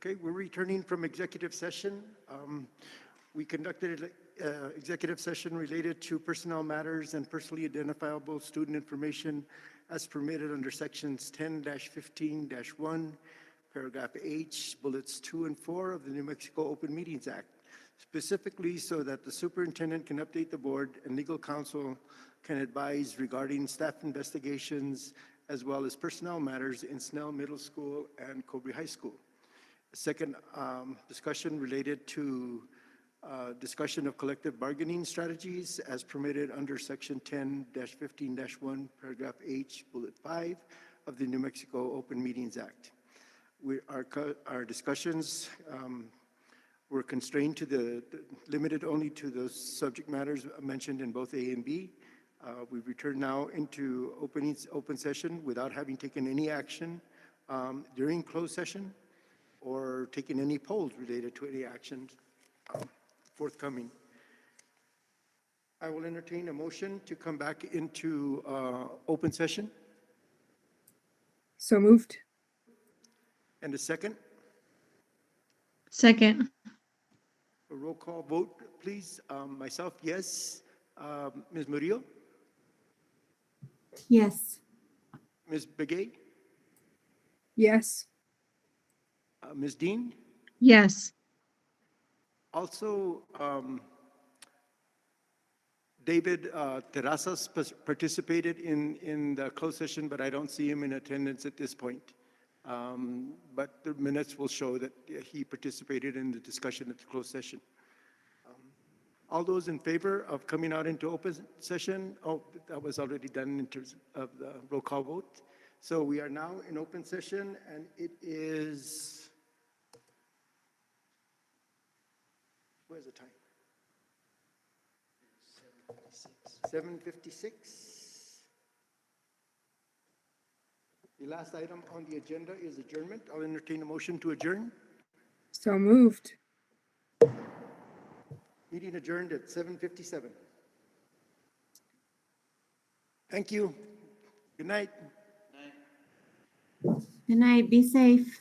Okay, we're returning from executive session. We conducted an executive session related to personnel matters and personally identifiable student information as permitted under sections 10-15-1, paragraph H, bullets 2 and 4 of the New Mexico Open Meetings Act, specifically so that the superintendent can update the board and legal counsel can advise regarding staff investigations as well as personnel matters in Snell Middle School and Cobre High School. Second discussion related to discussion of collective bargaining strategies as permitted under section 10-15-1, paragraph H, bullet 5 of the New Mexico Open Meetings Act. Our discussions were constrained to limited only to those subject matters mentioned in both A and B. We return now into open session without having taken any action during closed session or taking any polls related to any actions forthcoming. I will entertain a motion to come back into open session. So moved. And a second, Second. a roll call vote, please. Myself, yes. Ms. Murillo? Yes. Ms. Begay? Yes. Ms. Dean? Yes. Also, David Terrazas participated in the closed session, but I don't see him in attendance at this point. But the minutes will show that he participated in the discussion at the closed session. All those in favor of coming out into open session? Oh, that was already done in terms of the roll call vote. So we are now in open session, and it is, where's the time? 7:56. The last item on the agenda is adjournment. I'll entertain a motion to adjourn. So moved. Meeting adjourned at 7:57. Thank you. Good night. Good night. Be safe.